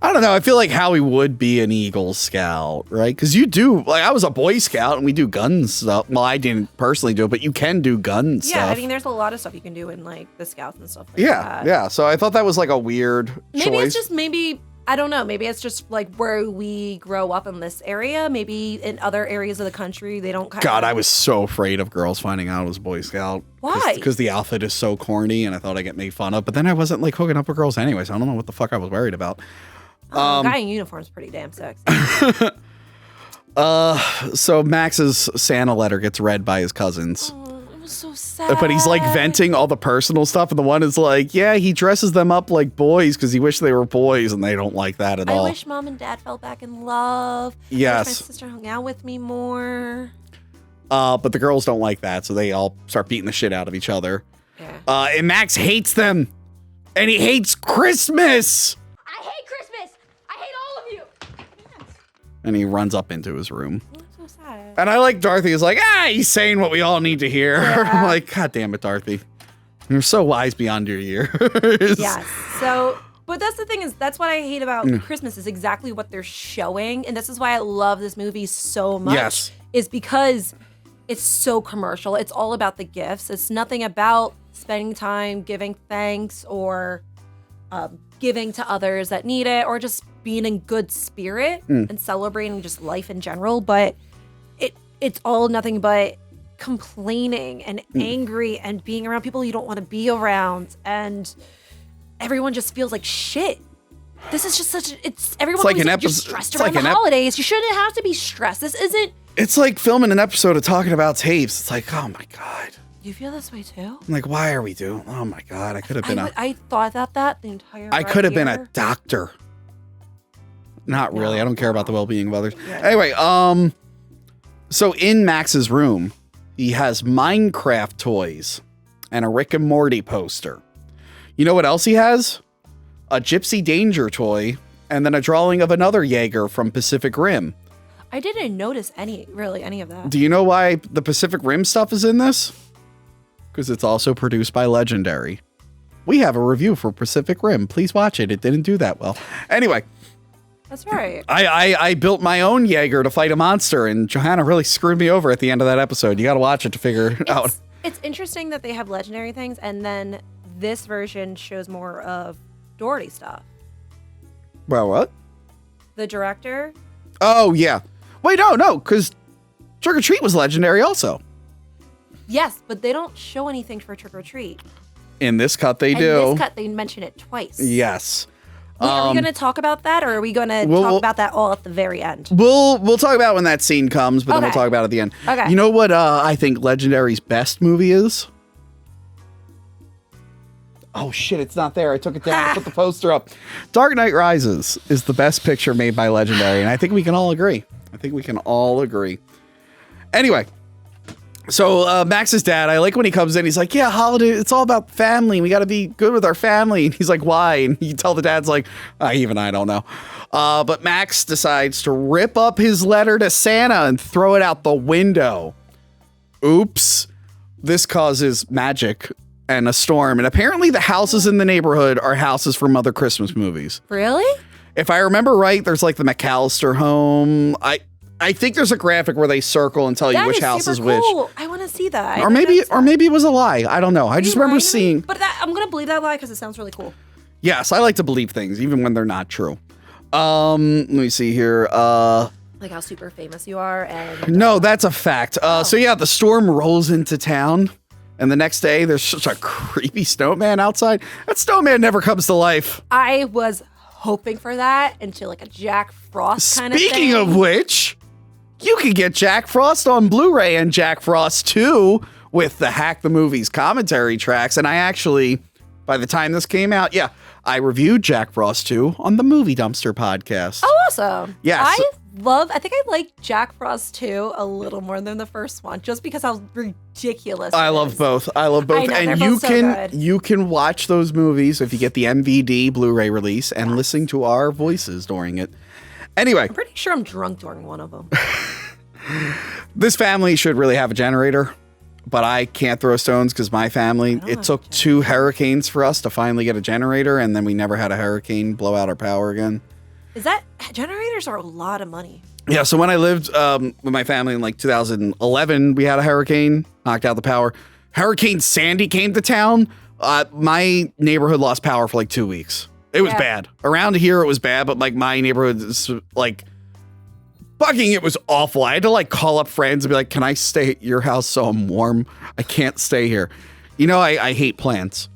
I don't know. I feel like Howie would be an Eagle Scout, right? Because you do, like, I was a Boy Scout and we do gun stuff. Well, I didn't personally do it, but you can do gun stuff. Yeah, I mean, there's a lot of stuff you can do in like the Scouts and stuff like yeah, that. yeah. So I thought that was like a weird Maybe choice. it's just I don't know. Maybe it's just like where we grow up in this area. Maybe in other areas of the country they don't kind of. God, I was so afraid of girls finding out I was Boy Scout. Why? Because the outfit is so corny and I thought I'd get made fun of. But then I wasn't like hooking up with girls anyway, so I don't know what the fuck I was worried about. Guy in uniform is pretty damn sexy. So Max's Santa letter gets read by his cousins. Oh, it was so sad. But he's like venting all the personal stuff. And the one is like, yeah, he dresses them up like boys because he wished they were boys. And they don't like that at all. I wish mom and dad fell back in love. Yes. I wish my sister hung out with me more. But the girls don't like that. So they all start beating the shit out of each other. Yeah. And Max hates them. And he hates Christmas. I hate Christmas. I hate all of you. And he runs up into his room. So sad. And I like Dorothy is like, he's saying what we all need to hear. Yeah. I'm like, God damn it, Dorothy. You're so wise beyond your years. Yes. So, but that's the thing is, that's what I hate about Christmas is exactly what they're showing. And this is why I love this movie so much. Yes. Is because it's so commercial. It's all about the gifts. It's nothing about spending time giving thanks or giving to others that need it or just being in good spirit and celebrating just life in general. But it's all nothing but complaining and angry and being around people you don't want to be around. And everyone just feels like shit. This is just everyone like always an like, you're episode- stressed it's around like the an holidays. You shouldn't have to be stressed. This isn't. It's like filming an episode of Talking About Tapes. It's like, oh my God. Do you feel this way too? I'm like, why are we doing? Oh my God. I could have been I thought about that the entire I could have been a year. doctor. Not really. I don't care about the well-being of others. Yeah. Anyway, so in Max's room, he has Minecraft toys and a Rick and Morty poster. You know what else he has? A Gypsy Danger toy and then a drawing of another Jaeger from Pacific Rim. I didn't notice any of that. Do you know why the Pacific Rim stuff is in this? Because it's also produced by Legendary. We have a review for Pacific Rim. Please watch it. It didn't do that well. Anyway. That's right. I built my own Jaeger to fight a monster, and Johanna really screwed me over at the end of that episode. You got to watch it to figure it out. It's interesting that they have legendary things, and then this version shows more of Doherty stuff. Well, what? The director. Oh, yeah. Wait, no, because Trick or Treat was Legendary also. Yes, but they don't show anything for Trick or Treat. In this cut, they In do. this cut, they mention it twice. Yes. Wait, are we going to talk about that, or are we going to talk about that all at the very end? We'll talk about it when that scene comes, but then we'll Okay. talk about it at the end. Okay. You know what I think Legendary's best movie is? Oh, shit, it's not there. I took it down. I put the poster up. Dark Knight Rises is the best picture made by Legendary, and I think we can all agree. Anyway, so Max's dad, I like when he comes in, he's like, yeah, holiday, it's all about family. We got to be good with our family. And he's like, why? And you tell the dad's like, even I don't know. But Max decides to rip up his letter to Santa and throw it out the window. Oops. This causes magic and a storm. And apparently the houses in the neighborhood are houses from other Christmas movies. Really? If I remember right, there's like the McAllister home. I think there's a graphic where they circle and tell you which house is which. Cool. I want to see that. Or maybe it was a lie. I don't know. I just remember seeing. But I'm going to believe that lie because it sounds really cool. Yes, I like to believe things even when they're not true. Let me see here. Like how super famous you are. And No, that's a fact. So yeah, the storm rolls into town. And the next day, there's such a creepy snowman outside. That snowman never comes to life. I was hoping for that until like a Jack Frost kind of thing. Speaking of which, you can get Jack Frost on Blu-ray and Jack Frost 2 with the Hack the Movies commentary tracks. And I actually, by the time this came out, I reviewed Jack Frost 2 on the Movie Dumpster podcast. Oh, awesome. Yes. I think I like Jack Frost 2 a little more than the first one, just because how ridiculous I it love is. both. I know, And they're you both so can good. you can watch those movies if you get the MVD Blu-ray release and listen to our voices during it. Anyway, I'm pretty sure I'm drunk during one of them. this family should really have a generator, but I can't throw stones because my family, it took 2 hurricanes for us to finally get a generator, and then we never had a hurricane blow out our power again. Generators are a lot of money. Yeah, so when I lived with my family in like 2011, we had a hurricane, knocked out the power. Hurricane Sandy came to town. My neighborhood lost power for like 2 weeks. It was bad. Around here, it was bad, but like my neighborhood is like fucking, it was awful. I had to like call up friends and be like, can I stay at your house so I'm warm? I can't stay here. You know, I hate plants,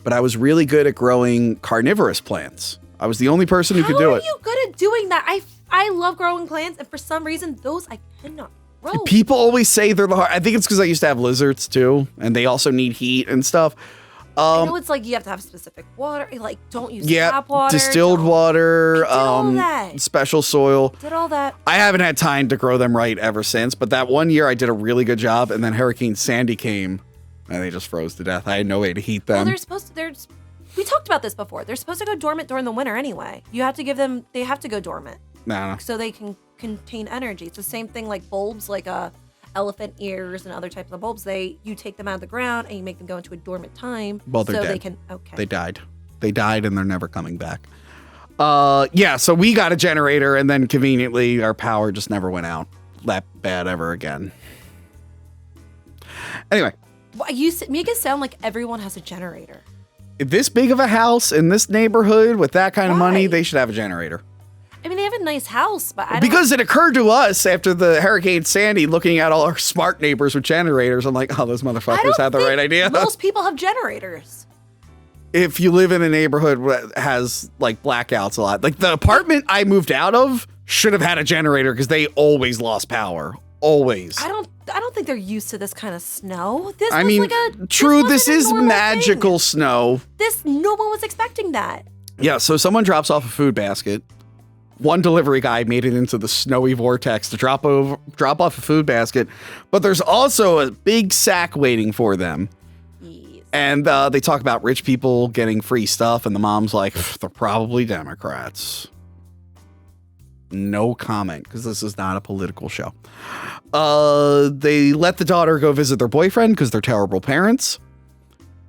but I was really good at growing carnivorous plants. I was the only person who could do it. How are you good at doing that? I love growing plants, and for some reason, those I cannot grow. People always say they're the hard. I think it's because I used to have lizards too, and they also need heat and stuff. I know it's like you have to have specific water. Like, don't use tap water. Distilled water, all that. special soil. Did all that. I haven't had time to grow them right ever since, but that one year I did a really good job, and then Hurricane Sandy came, and they just froze to death. I had no way to heat them. Well, they're supposed to. We talked about this before. They're supposed to go dormant during the winter anyway. You have to give them. They have to go dormant. No. So they can contain energy. It's the same thing like bulbs, like elephant ears and other types of bulbs. You take them out of the ground and you make them go into a dormant time. Well, they're so dead. they can. Okay. They died. They died, and they're never coming back. Yeah. So we got a generator, and then conveniently our power just never went out that bad ever again. Anyway. Well, you make it sound like everyone has a generator. This big of a house in this neighborhood with that kind of money, they should have a generator. I mean, they have a nice house, but because it occurred to us after the Hurricane Sandy, looking at all our smart neighbors with generators, I'm like, oh, those motherfuckers had the right idea. Most people have generators. If you live in a neighborhood that has like blackouts a lot, like the apartment I moved out of should have had a generator because they always lost power. Always. I don't think they're used to this kind of snow. This is magical snow. No one was expecting that. Yeah, so someone drops off a food basket. One delivery guy made it into the snowy vortex to drop off a food basket, but there's also a big sack waiting for them. Yes. And they talk about rich people getting free stuff, and the mom's like, they're probably Democrats. No comment, because this is not a political show. They let the daughter go visit their boyfriend because they're terrible parents.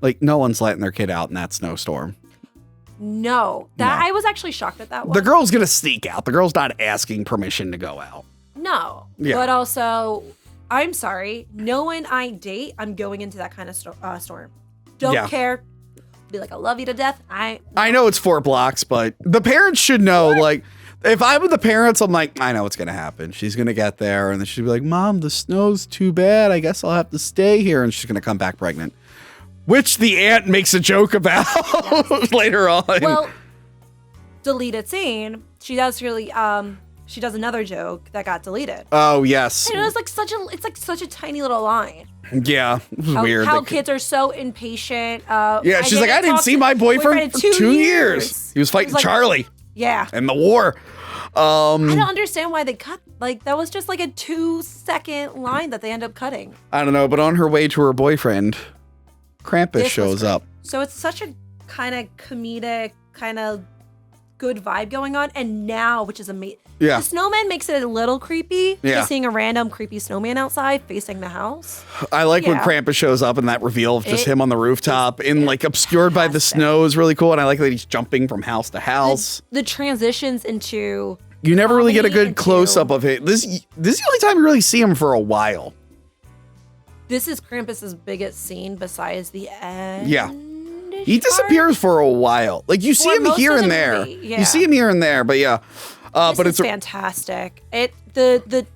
Like, no one's letting their kid out in that snowstorm. No. I was actually shocked at that one. The girl's going to sneak out. The girl's not asking permission to go out. No. Yeah. But also, I'm sorry. No one I date, I'm going into that kind of storm. Don't care. Be like, I love you to death. I know it's 4 blocks, but the parents should know, like... If I were the parents, I'm like, I know what's going to happen. She's going to get there, and then she'd be like, Mom, the snow's too bad. I guess I'll have to stay here. And she's going to come back pregnant, which the aunt makes a joke about later on. Well, deleted scene. She does another joke that got deleted. Oh, yes. And it was like such a tiny little line. Yeah, it was weird. How kids are so impatient. She's like, I didn't see my boyfriend for 2 years. He was fighting Charlie. Yeah. And the war. I don't understand why they cut. Like, that was just like a 2-second line that they end up cutting. I don't know, but on her way to her boyfriend, Krampus shows up. So it's such a kind of comedic, kind of good vibe going on. And now, which is amazing. Yeah. The snowman makes it a little creepy. Yeah. Just seeing a random creepy snowman outside facing the house. I like when Krampus shows up and that reveal of just him on the rooftop obscured by the snow is really cool. And I like that he's jumping from house to house. The transitions into... You never really get a good close-up of it. This is the only time you really see him for a while. This is Krampus's biggest scene besides the end. Yeah. He disappears for a while. Like, you see him here and there. Yeah. You see him here and there, but yeah. But it's fantastic. The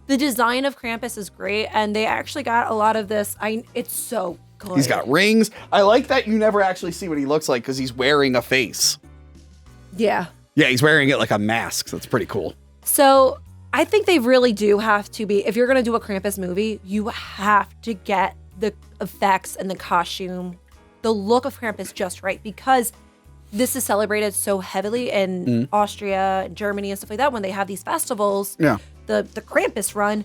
design of Krampus is great, and they actually got a lot of this. It's so good. He's got rings. I like that you never actually see what he looks like because he's wearing a face. Yeah. Yeah, he's wearing it like a mask. That's pretty cool. So I think they really do have to be, if you're going to do a Krampus movie, you have to get the effects and the costume, the look of Krampus just right, because this is celebrated so heavily in Austria, Germany, and stuff like that. When they have these festivals, the Krampus run,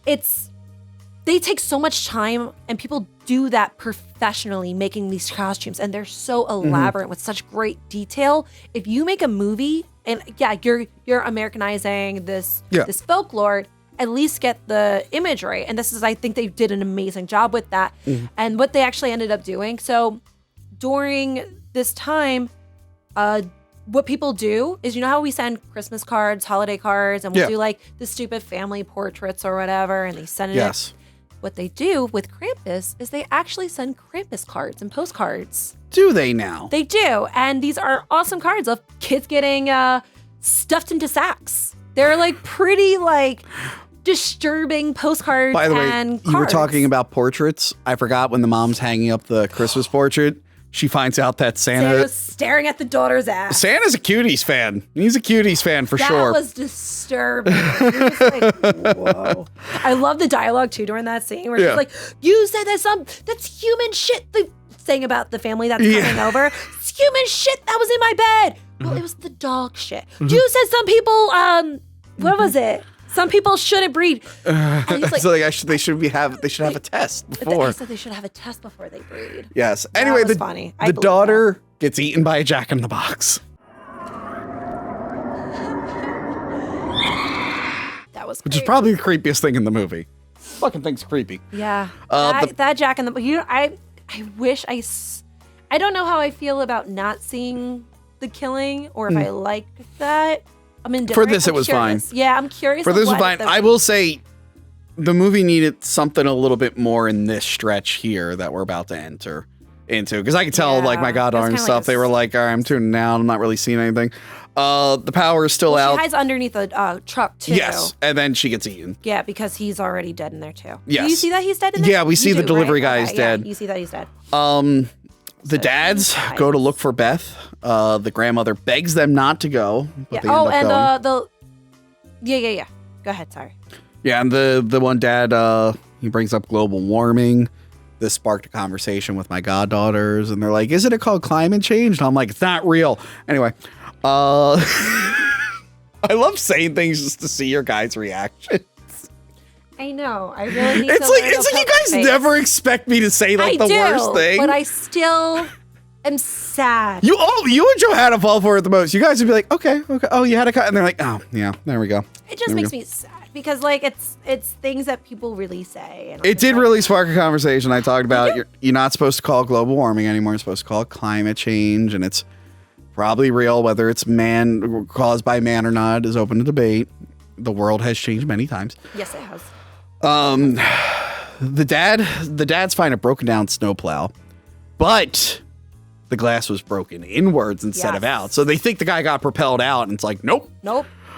they take so much time, and people do that professionally, making these costumes, and they're so elaborate with such great detail. If you make a movie, and you're Americanizing this folklore, at least get the image right. And I think they did an amazing job with that. And what they actually ended up doing. So during this time, what people do is, you know how we send Christmas cards, holiday cards, and we'll do like the stupid family portraits or whatever, and they send it. Yes. What they do with Krampus is they actually send Krampus cards and postcards. Do they now? They do. And these are awesome cards of kids getting stuffed into sacks. They're like pretty disturbing postcards. By the way, and you were talking about portraits. I forgot when the mom's hanging up the Christmas portrait. she finds out that Santa's staring at the daughter's ass. Santa's a Cuties fan. He's a Cuties fan for sure. That was disturbing. You're just like, whoa. I love the dialogue too during that scene where she's like, you said that's human shit. Saying about the family that's coming over. It's human shit that was in my bed. Well, it was the dog shit. You said some people, what was it? Some people shouldn't breed. And he's like, so they should have a test before. He said they should have a test before they breed. Yes. Anyway, that was funny. The daughter gets eaten by a Jack-in-the-Box. That was which is probably the creepiest thing in the movie. Fucking thing's creepy. Yeah. That Jack in the I wish I don't know how I feel about not seeing the killing or if I like that. I'm indifferent. For this, it was fine. Yeah, I'm curious. For this, it was fine. I will say the movie needed something a little bit more in this stretch here that we're about to enter into. Because I could tell, like, my goddaughter and stuff, they were like, all right, I'm tuning out. I'm not really seeing anything. The power is still out. She hides underneath a truck, too. Yes, and then she gets eaten. Yeah, because he's already dead in there, too. Yes. Do you see that he's dead in there? Yeah, we see the delivery guy is dead. Yeah, you see that he's dead. The dads go to look for Beth. The grandmother begs them not to go. But they end up going. Yeah. Go ahead, sorry. Yeah, and the one dad, he brings up global warming. This sparked a conversation with my goddaughters, and they're like, isn't it called climate change? And I'm like, it's not real. Anyway, I love saying things just to see your guys' reaction. I know. I really need it's like you guys never expect me to say like the worst thing. But I still am sad. You and Johanna fall for it the most. You guys would be like, okay. Oh, you had a cut, and they're like, oh yeah, there we go. It just makes me sad because like it's things that people really say. And it did really spark a conversation. I talked about you're not supposed to call it global warming anymore. You're supposed to call it climate change, and it's probably real. Whether it's caused by man or not is open to debate. The world has changed many times. Yes, it has. The dads find a broken down snowplow, but the glass was broken inwards instead of out. So they think the guy got propelled out, and it's like, nope.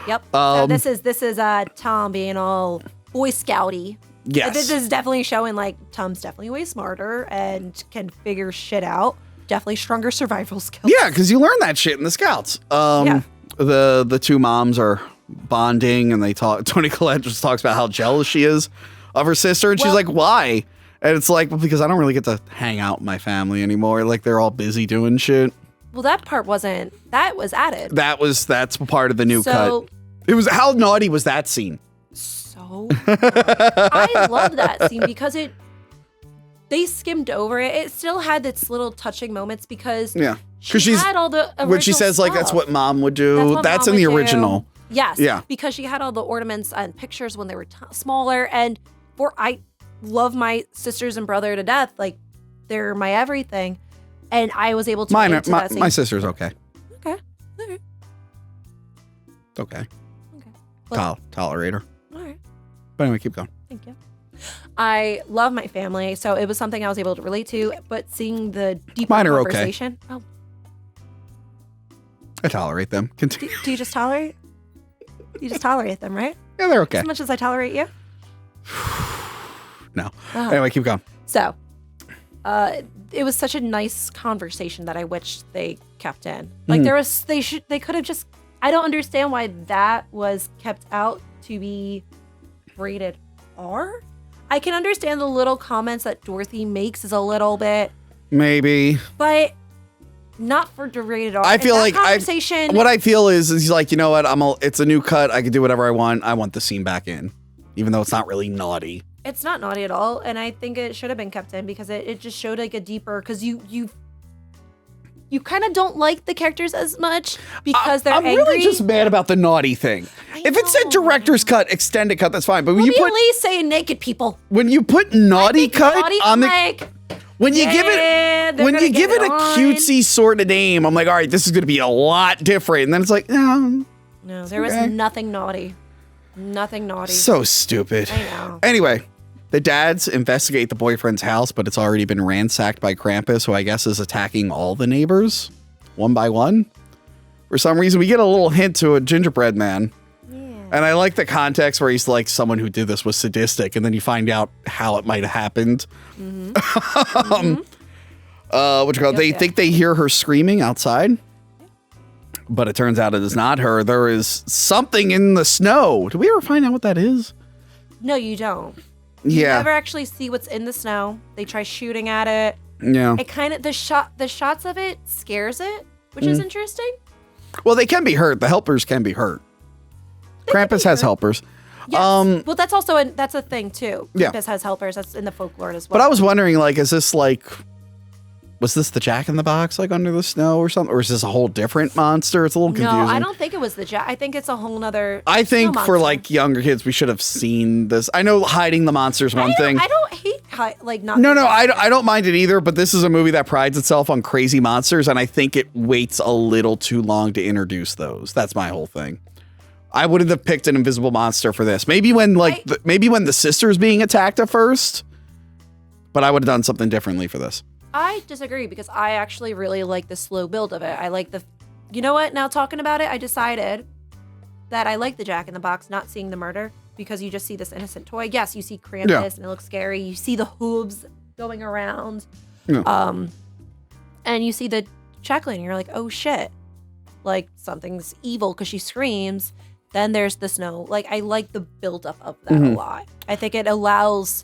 Yep. So this is Tom being all Boy Scouty. Yes. This is definitely showing like Tom's definitely way smarter and can figure shit out. Definitely stronger survival skills. Yeah, because you learn that shit in the Scouts. The two moms are bonding, and they talk. Toni Collette just talks about how jealous she is of her sister, and she's like, why? And it's like, well, because I don't really get to hang out with my family anymore. Like, they're all busy doing shit. Well, that part wasn't. That was added. That's part of the new cut. It was, how naughty was that scene? So I love that scene because they skimmed over it. It still had its little touching moments because she had all the original when she says stuff. like that's what mom would do. That's in the original. Yes. Yeah. Because she had all the ornaments and pictures when they were smaller. And I love my sisters and brother to death. Like, they're my everything. And I was able to my sister's okay. Okay. Okay. Well, Tolerate her. All right. But anyway, keep going. Thank you. I love my family, so it was something I was able to relate to. But seeing the deeper conversation. Okay. I tolerate them. Continue. Do you just tolerate? You just tolerate them, right? Yeah, they're okay. As much as I tolerate you? No. Anyway, keep going. So, it was such a nice conversation that I wish they kept in. Like they could have just. I don't understand why that was kept out to be rated R. I can understand the little comments that Dorothy makes is a little bit maybe, but not for rated R. I feel like what I feel is he's like, you know what? It's a new cut. I can do whatever I want. I want the scene back in, even though it's not really naughty. It's not naughty at all, and I think it should have been kept in because it just showed like a deeper because you kind of don't like the characters as much because they're angry. I'm really just mad about the naughty thing. If it said director's cut, extended cut, that's fine. But when you put at least say naked people. When you put naughty cut on the when you give it a cutesy sort of name, I'm like, all right, this is going to be a lot different. And then it's like, no, there was nothing naughty. Nothing naughty. So stupid. I know. Anyway. The dads investigate the boyfriend's house, but it's already been ransacked by Krampus, who I guess is attacking all the neighbors, one by one. For some reason, we get a little hint to a gingerbread man. Yeah. And I like the context where he's like, someone who did this was sadistic, and then you find out how it might have happened. They think they hear her screaming outside, but it turns out it is not her. There is something in the snow. Do we ever find out what that is? No, you don't. You never actually see what's in the snow. They try shooting at it. Yeah. It kind of the shots of it scares it, which is interesting. Well, they can be hurt. The helpers can be hurt. Krampus has helpers. Yes. Well, that's also that's a thing too. Yeah. Krampus has helpers. That's in the folklore as well. But I was wondering, like, is this like, was this the Jack in the Box, like under the snow or something, or is this a whole different monster? It's a little confusing. No, I don't think it was the Jack. I think it's a whole nother. I think for like younger kids, we should have seen this. I know hiding the monster's one thing. I don't hate like not. No, I don't mind it either. But this is a movie that prides itself on crazy monsters, and I think it waits a little too long to introduce those. That's my whole thing. I wouldn't have picked an invisible monster for this. Maybe when when the sister's being attacked at first, but I would have done something differently for this. I disagree because I actually really like the slow build of it. I like you know what? Now talking about it, I decided that I like the Jack in the Box, not seeing the murder, because you just see this innocent toy. Yes, you see Krampus and it looks scary. You see the hooves going around, and you see the Jack lady and you're like, oh shit, like something's evil because she screams. Then there's the snow. Like, I like the buildup of that a lot. I think it allows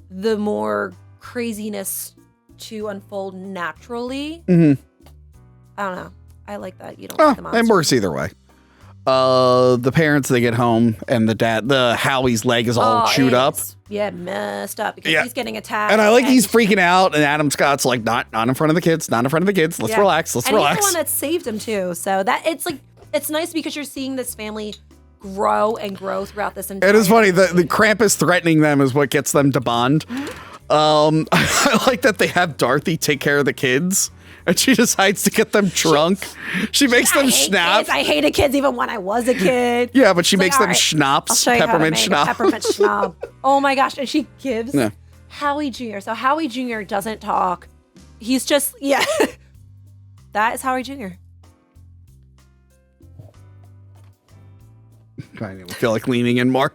the more craziness to unfold naturally. I don't know. I like that. You don't see the monster. It works either way. The parents, they get home and the Howie's leg is all chewed up. Yeah, messed up because he's getting attacked. And I like he's freaking out, and Adam Scott's like, not in front of the kids, not in front of the kids. Let's relax. Let's relax. He's the one that saved him too. So that it's nice because you're seeing this family grow and grow throughout this entire. It is funny. The Krampus threatening them is what gets them to bond. I like that they have Dorothy take care of the kids, and she decides to get them drunk. She makes them schnapps. I hated kids even when I was a kid. Yeah, but she makes them schnapps, peppermint schnapps. Peppermint schnapp. Oh my gosh. And she gives Howie Jr. So Howie Jr. doesn't talk. He's just, that is Howie Jr. I feel like leaning in more.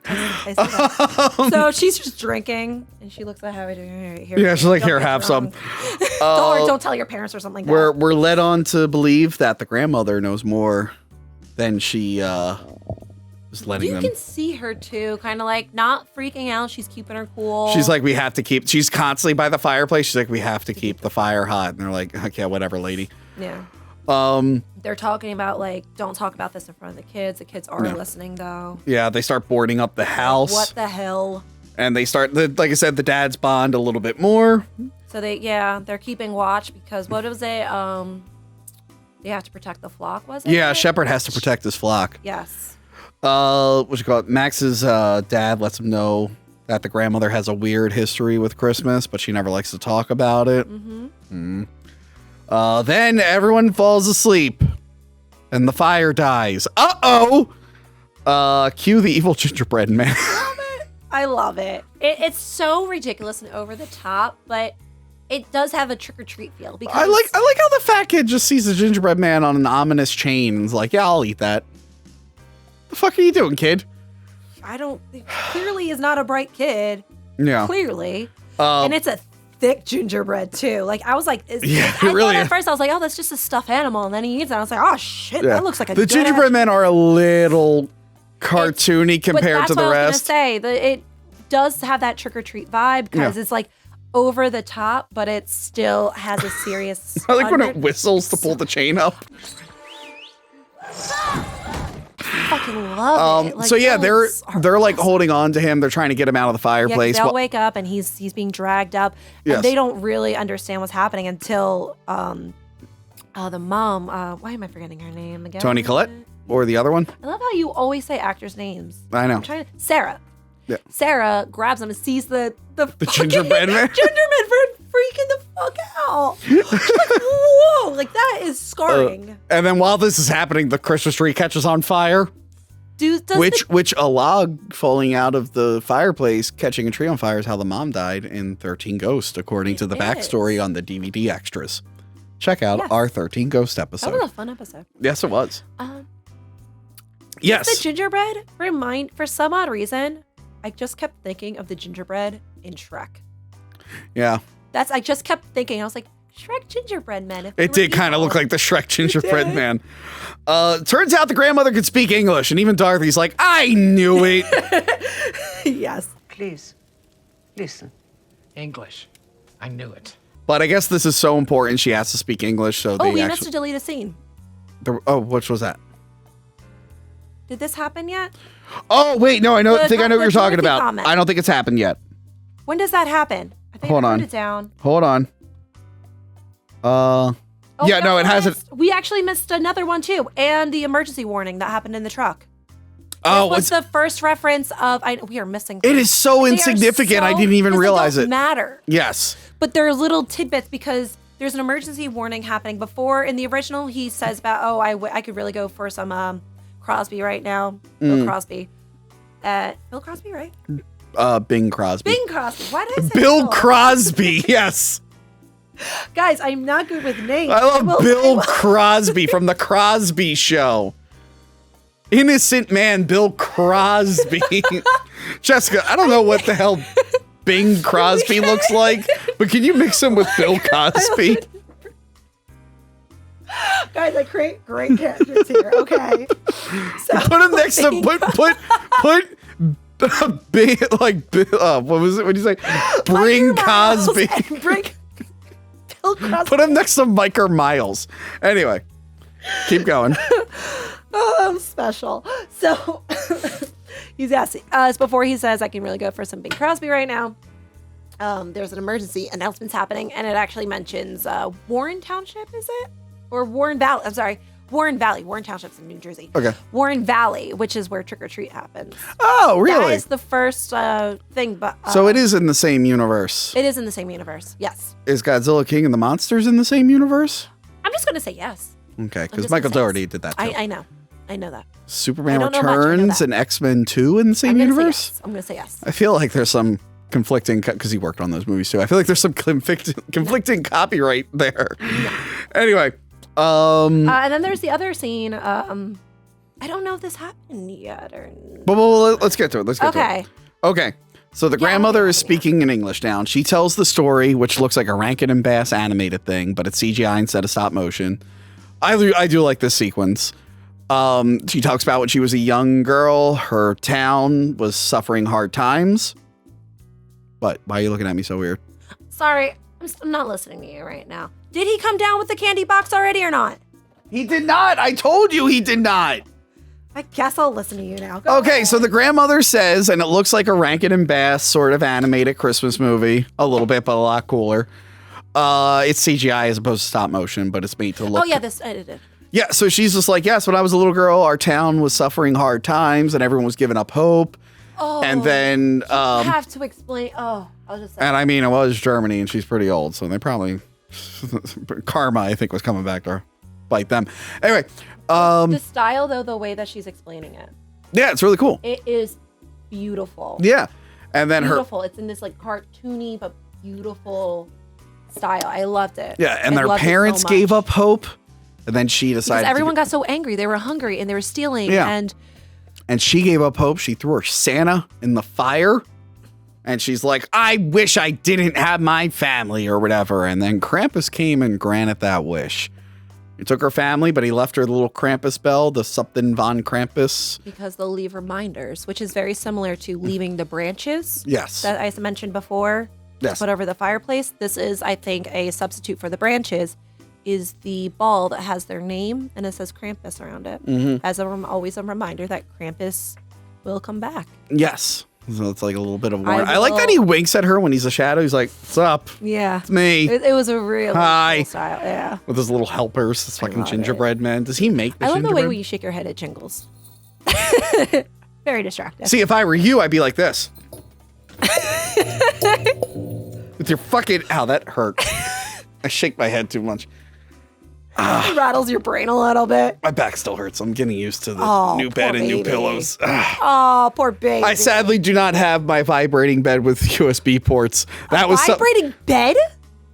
So she's just drinking, and she looks at Howie Jr. She's like, here, have some. Don't tell your parents or something like that. We're led on to believe that the grandmother knows more than she is letting them. You can see her too, kind of like not freaking out. She's keeping her cool. She's like, she's constantly by the fireplace. She's like, we have to keep the fire hot. And they're like, okay, whatever, lady. Yeah. They're talking about like, don't talk about this in front of the kids. The kids are listening though. Yeah, they start boarding up the house. What the hell? And they start, like I said, the dads bond a little bit more. So they're keeping watch because what was it? They have to protect the flock, was it? Yeah, Shepherd has to protect his flock. Yes. What you call it? Max's dad lets him know that the grandmother has a weird history with Christmas, but she never likes to talk about it. Then everyone falls asleep and the fire dies. Cue the Evil Gingerbread Man. I love it. It's so ridiculous and over the top, but it does have a trick or treat feel. Because I like how the fat kid just sees the gingerbread man on an ominous chain and is like, yeah, I'll eat that. The fuck are you doing, kid? Clearly is not a bright kid. Yeah. Clearly. And it's a thick gingerbread too. Like I was like, I really thought at first I was like, oh, that's just a stuffed animal, and then he eats it. I was like, oh shit, that looks like a. The gingerbread men are a little cartoony compared to the rest. That's what I was gonna say. It does have that trick or treat vibe because it's like over the top, but it still has a serious. I like when it whistles to pull the chain up. Fucking love it. Like, so yeah, they're like holding on to him. They're trying to get him out of the fireplace. They'll wake up and he's being dragged up, and they don't really understand what's happening until the mom. Why am I forgetting her name again? Toni Collette or the other one? I love how you always say actors' names. I know. Sarah. Yeah. Sarah grabs him and sees the gingerbread man. Gingerbread man freaking the fuck out. She's like, whoa, like that is scarring. And then while this is happening, the Christmas tree catches on fire. Which a log falling out of the fireplace catching a tree on fire is how the mom died in 13 Ghosts, according to the backstory on the DVD extras. Check out our 13 Ghost episode. That was a fun episode. Yes, it was. The gingerbread for some odd reason, I just kept thinking of the gingerbread in Shrek. Yeah. I just kept thinking. I was like, Shrek Gingerbread Man. It did kind of look like the Shrek Gingerbread Man. Turns out the grandmother could speak English, and even Dorothy's like, I knew it. Yes. Please, listen. English. I knew it. But I guess this is so important she has to speak English, so Oh, we missed to delete a scene. Which was that? Did this happen yet? Oh, wait, no, I think I know what you're talking Dorothy about. comment. I don't think it's happened yet. When does that happen? I think Hold I on. wrote it down. Hold on. Oh, yeah, no, it hasn't. We actually missed another one too, and the emergency warning that happened in the truck. Oh, It was the first reference of. We are missing. It is so They are insignificant. I didn't even because they realize don't it. Matter. Yes. But they're little tidbits because there's an emergency warning happening before. In the original, he says about, I could really go for some Crosby right now. Bill Crosby. Bill Crosby, right? Bing Crosby. Bing Crosby. Why did I say Bill Crosby. Yes. Guys, I'm not good with names. I love Bill Crosby from the Crosby Show. Innocent man, Bill Crosby. Jessica, I don't know what the hell Bing Crosby looks like, but can you mix him with Bill Cosby? Guys, I create great characters here. Okay. So, Put him next to what was it? What did you say? Bring Cosby. Bring Bill Crosby. Put him next to Micah Miles. Anyway, keep going. Oh, I'm special. So he's asking us before he says, I can really go for some Bing Crosby right now. There's an emergency announcements happening, and it actually mentions Warren Township, is it? Or Warren Valley. I'm sorry. Warren Valley. Warren Township's in New Jersey. Okay. Warren Valley, which is where Trick or Treat happens. Oh, really? That is the first thing. But So it is in the same universe. It is in the same universe. Yes. Is Godzilla King and the Monsters in the same universe? I'm just going to say yes. Okay, I'm because just Michael gonna say Dougherty yes. did that too. I know. I know that. Superman I don't know much, I know Returns that. and X-Men 2 in the same I'm gonna say universe? yes. I'm going to say yes. I feel like there's some conflicting, because he worked on those movies too. I feel like there's some conflicting copyright there. Anyway. And then there's the other scene. I don't know if this happened yet or. But let's get to it. Okay. Okay. So the grandmother is speaking in English now. She tells the story, which looks like a Rankin and Bass animated thing, but it's CGI instead of stop motion. I do like this sequence. She talks about when she was a young girl, her town was suffering hard times. But why are you looking at me so weird? Sorry, I'm not listening to you right now. Did he come down with the candy box already or not? He did not. I told you he did not. I guess I'll listen to you now. Go Okay, ahead. so the grandmother says, and it looks like a Rankin and Bass sort of animated Christmas movie, a little bit, but a lot cooler. It's CGI as opposed to stop motion, but it's made to look. Oh yeah, this I did. Yeah, so she's just like, yes, when I was a little girl, our town was suffering hard times, and everyone was giving up hope. Oh. And then, I have to explain. Oh, I'll just say. and I mean, it was Germany, and she's pretty old, so they probably karma, I think, was coming back to bite them. Anyway, the style though, the way that she's explaining it, yeah, it's really cool. it is beautiful. Yeah, and then Beautiful. It's in this like cartoony but beautiful style. I loved it. yeah, and I their loved it so parents much. gave up hope, and then she decided. Because everyone to got so angry. They were hungry and they were stealing. Yeah. And she gave up hope. She threw her Santa in the fire. And she's like, I wish I didn't have my family or whatever. And then Krampus came and granted that wish. He took her family, but he left her the little Krampus bell, the something von Krampus. Because they'll leave reminders, which is very similar to leaving the branches. Yes. That I mentioned before. Yes. To put over the fireplace. This is, I think, a substitute for the branches. Is the ball that has their name and it says Krampus around it. Mm-hmm. As always a reminder that Krampus will come back. Yes. So it's like a little bit of warning. I I like that will- he winks at her when he's a shadow. He's like, what's up? Yeah. It's me. It was a really Hi. cool style. Yeah. With his little helpers, this fucking love gingerbread man. Does he make the I love the gingerbread? way when you shake your head at jingles. Very distracting. See, if I were you, I'd be like this. With your fucking... Ow, that hurt. I shake my head too much. It rattles your brain a little bit. My back still hurts. I'm getting used to the Oh, new bed poor and new baby. pillows. Oh, poor baby. I sadly do not have my vibrating bed with USB ports. That was vibrating bed?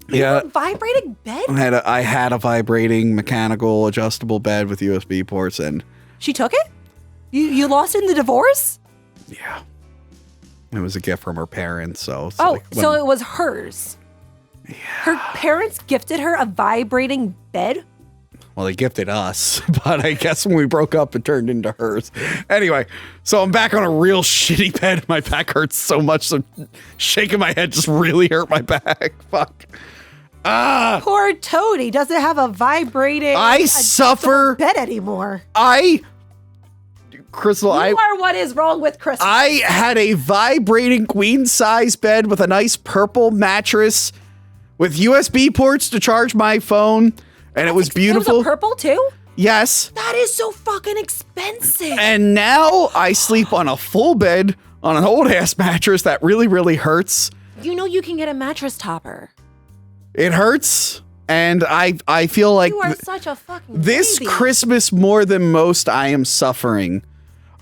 Yeah. Vibrating bed? I had a vibrating mechanical adjustable bed with USB ports, and She took it? You lost it in the divorce? yeah, it was a gift from her parents. So it's Oh, like so when- it was hers. Her parents gifted her a vibrating bed? Well, they gifted us, but I guess when we broke up, it turned into hers. Anyway, so I'm back on a real shitty bed. My back hurts so much, so shaking my head just really hurt my back. Fuck. Poor Toni doesn't have a vibrating I suffer bed anymore. Crystal, You are what is wrong with Christmas. I had a vibrating queen size bed with a nice purple mattress with USB ports to charge my phone. And it was beautiful. It was a purple too? Yes. That is so fucking expensive. And now I sleep on a full bed on an old ass mattress that really, really hurts. You know you can get a mattress topper. It hurts. And I feel like You are such a fucking this baby. Christmas more than most I am suffering.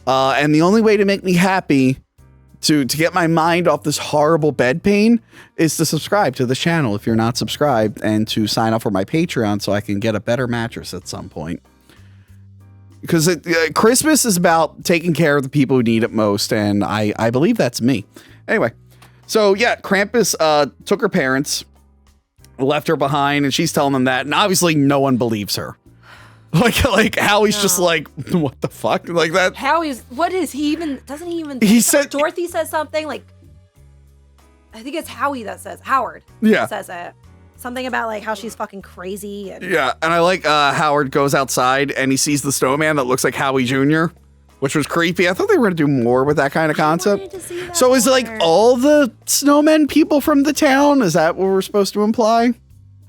And the only way to make me happy to get my mind off this horrible bed pain is to subscribe to the channel if you're not subscribed and to sign up for my Patreon so I can get a better mattress at some point. Because Christmas is about taking care of the people who need it most, and I believe that's me. Anyway, so yeah, Krampus took her parents, left her behind, and she's telling them that, and obviously no one believes her. Like Howie's just like, what the fuck? Like that. Howie's, what is he even, doesn't he even, He said, Dorothy says something like, I think it's Howie that says, Howard says it. Something about like how she's fucking crazy. And yeah, and I like Howard goes outside and he sees the snowman that looks like Howie Jr., which was creepy. I thought they were going to do more with that kind of concept. wanted to see that So is it like more. all the snowmen people from the town? Is that what we're supposed to imply?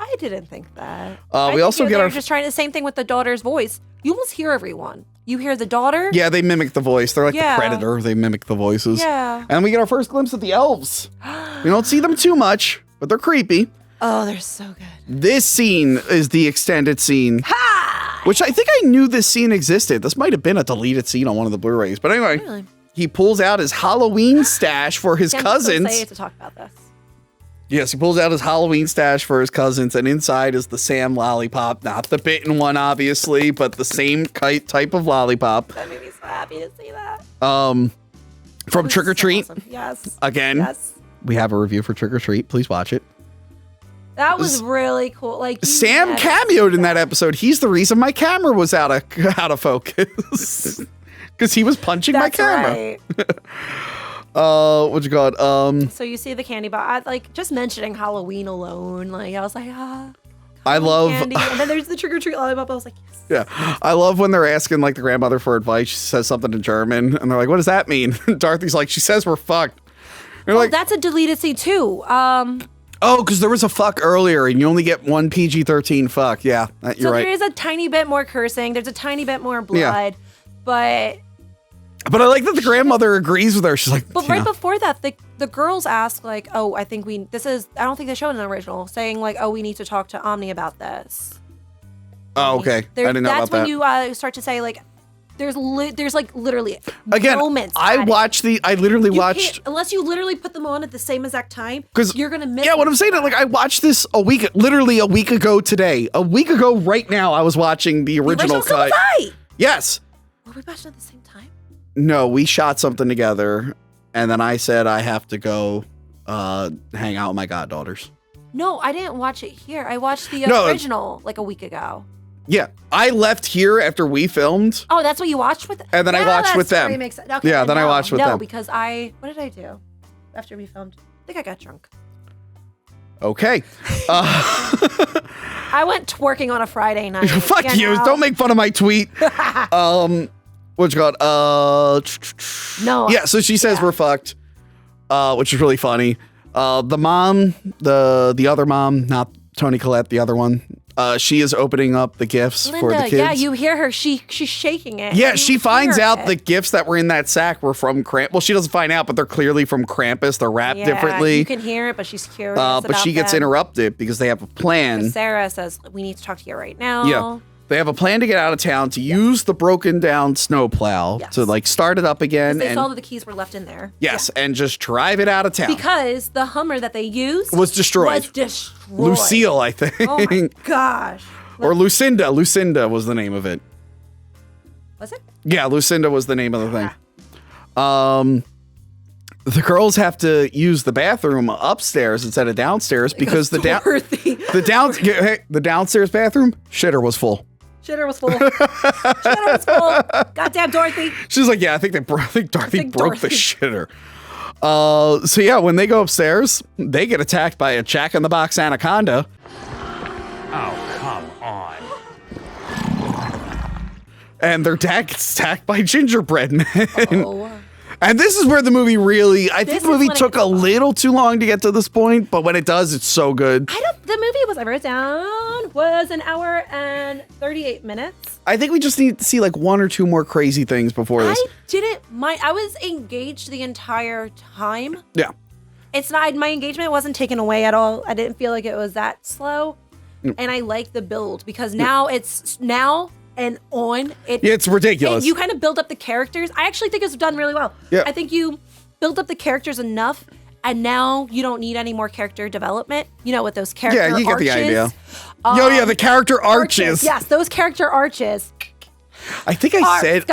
I didn't think that. We also get our just trying the same thing with the daughter's voice. You almost hear everyone. You hear the daughter. Yeah, they mimic the voice. They're like Yeah. the Predator. They mimic the voices. Yeah. And we get our first glimpse of the elves. We don't see them too much, but they're creepy. Oh, they're so good. This scene is the extended scene, which I think I knew this scene existed. This might have been a deleted scene on one of the Blu-rays. But anyway, Really? he pulls out his Halloween stash for his I'm so cousins. excited to talk about this. Yes, he pulls out his Halloween stash for his cousins, and inside is the Sam lollipop. Not the bitten one, obviously, but the same type of lollipop. That made me so happy to see that. From This Trick or is so Treat. awesome. Yes. Again, Yes. we have a review for Trick or Treat. Please watch it. That was really cool. Like you Sam never cameoed see in that episode. He's the reason my camera was out of focus. Because he was punching my That's camera. right. What you call it? So you see the candy box. Like just mentioning Halloween alone. Like I was like, I love candy. And then there's the trick or treat lollipop. I was like, yes. Yeah, I love when they're asking like the grandmother for advice. She says something in German, and they're like, "What does that mean?" And Dorothy's like, "She says we're fucked." You're like, That's a deleted scene too. "Oh, because there was a fuck earlier, and you only get one PG-13 fuck." Yeah, you're So right. there is a tiny bit more cursing. There's a tiny bit more blood, but But I like that the grandmother agrees with her. She's like, But right before that, the girls ask like, "Oh, I think I don't think they showed in the original, saying like, oh, we need to talk to Omni about this." "Oh, okay, I didn't know That's about when that." you start to say like, there's like literally Again, moments. I literally watched unless you literally put them on at the same exact time, because you're gonna miss. Yeah, what I'm saying is like I watched this literally a week ago today. A week ago, right now, I was watching the original so cut. was I. Yes. Were we watching at the same time? No, we shot something together, and then I said I have to go hang out with my goddaughters. No, I didn't watch it here. I watched the No, original like a week ago. Yeah, I left here after we filmed. Oh, that's what you watched with. And then I watched with them. Makes sense. Okay, Yeah, then I watched with them. No, because what did I do after we filmed? I think I got drunk. Okay. I went twerking on a Friday night. Fuck you! know? Don't make fun of my tweet. What's it called? No. Yeah. So she says we're fucked, which is really funny. The mom, the other mom, not Toni Collette, the other one. She is opening up the gifts for the kids. Yeah, you hear her. She's shaking it. Yeah, You she hear finds out it. the gifts that were in that sack were from Krampus. Well, she doesn't find out, but they're clearly from Krampus. They're wrapped Yeah, differently. You can hear it, but she's curious. But she gets interrupted because they have a plan. Sarah says, "We need to talk to you right now." Yeah. They have a plan to get out of town to use the broken down snowplow to like start it up again. They And saw that the keys were left in there. yes, and just drive it out of town. Because the Hummer that they used Was destroyed. Lucille, I think. Oh my gosh. Or Lucinda. Lucinda was the name of it. Was it? Yeah, Lucinda was the name of the thing. the girls have to use the bathroom upstairs instead of downstairs because the downstairs bathroom shitter was full. Shitter was full. Shitter was full. Goddamn Dorothy. She's like, yeah, I think Dorothy broke the shitter. So yeah, when they go upstairs, they get attacked by a Jack-in-the-Box anaconda. Oh, come on. And their dad gets attacked by Gingerbread Man. Oh. And this is where the movie really, I think the movie took a little too long to get to this point, but when it does, it's so good. The movie was, I wrote down, was an hour and 38 minutes. I think we just need to see like one or two more crazy things before this. I didn't mind. I was engaged the entire time. Yeah. It's not, my engagement wasn't taken away at all. I didn't feel like it was that slow. And I like the build because now and on. It's ridiculous. You kind of build up the characters. I actually think it's done really well. Yeah. I think you build up the characters enough, and now you don't need any more character development. You know, with those character arches. Yeah, you get the idea. Yeah, the character arches. Yes, those character arches. I think I said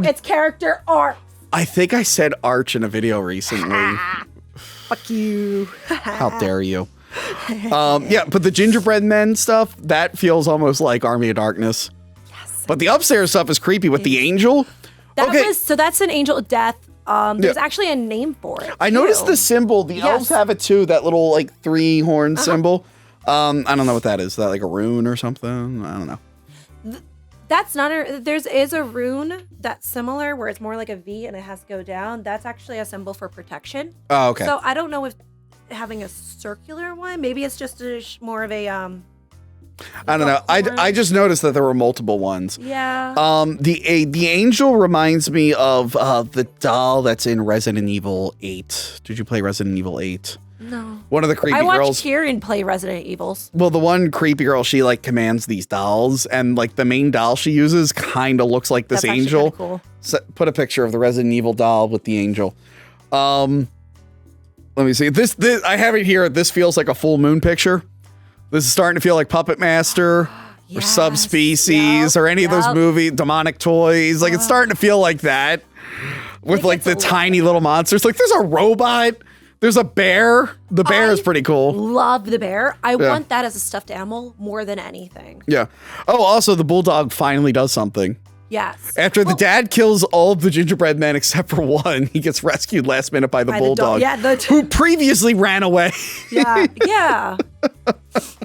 it's character arc. I think I said arch in a video recently. Fuck you. How dare you? Yeah, but the Gingerbread Men stuff, that feels almost like Army of Darkness. Yes. But the upstairs stuff is creepy with the angel. So that's an angel of death. There's actually a name for it. I noticed the symbol. The elves have it too, that little like 3-horn symbol. I don't know what that is. Is that like a rune or something? I don't know. That's not is a rune that's similar where it's more like a V and it has to go down. That's actually a symbol for protection. Oh, okay. So I don't know if having a circular one, maybe it's just more of a I don't know. I just noticed that there were multiple ones. Yeah. The angel reminds me of the doll that's in Resident Evil 8. Did you play Resident Evil 8? No. One of the creepy girls. I watched Kieran play Resident Evils. Well, the one creepy girl, she like commands these dolls, and like the main doll she uses kind of looks like this That's angel. cool. So, put a picture of the Resident Evil doll with the angel. Let me see. This I have it here. This feels like a full moon picture. This is starting to feel like Puppet Master or Subspecies or any of those movie Demonic Toys. Like it's starting to feel like that with like the tiny little monsters. Like there's a robot. There's a bear. The bear is pretty cool. Love the bear. I want that as a stuffed animal more than anything. Yeah. Oh, also the bulldog finally does something. Yes. After the dad kills all of the gingerbread men except for one, he gets rescued last minute by the bulldog, who previously ran away. Yeah.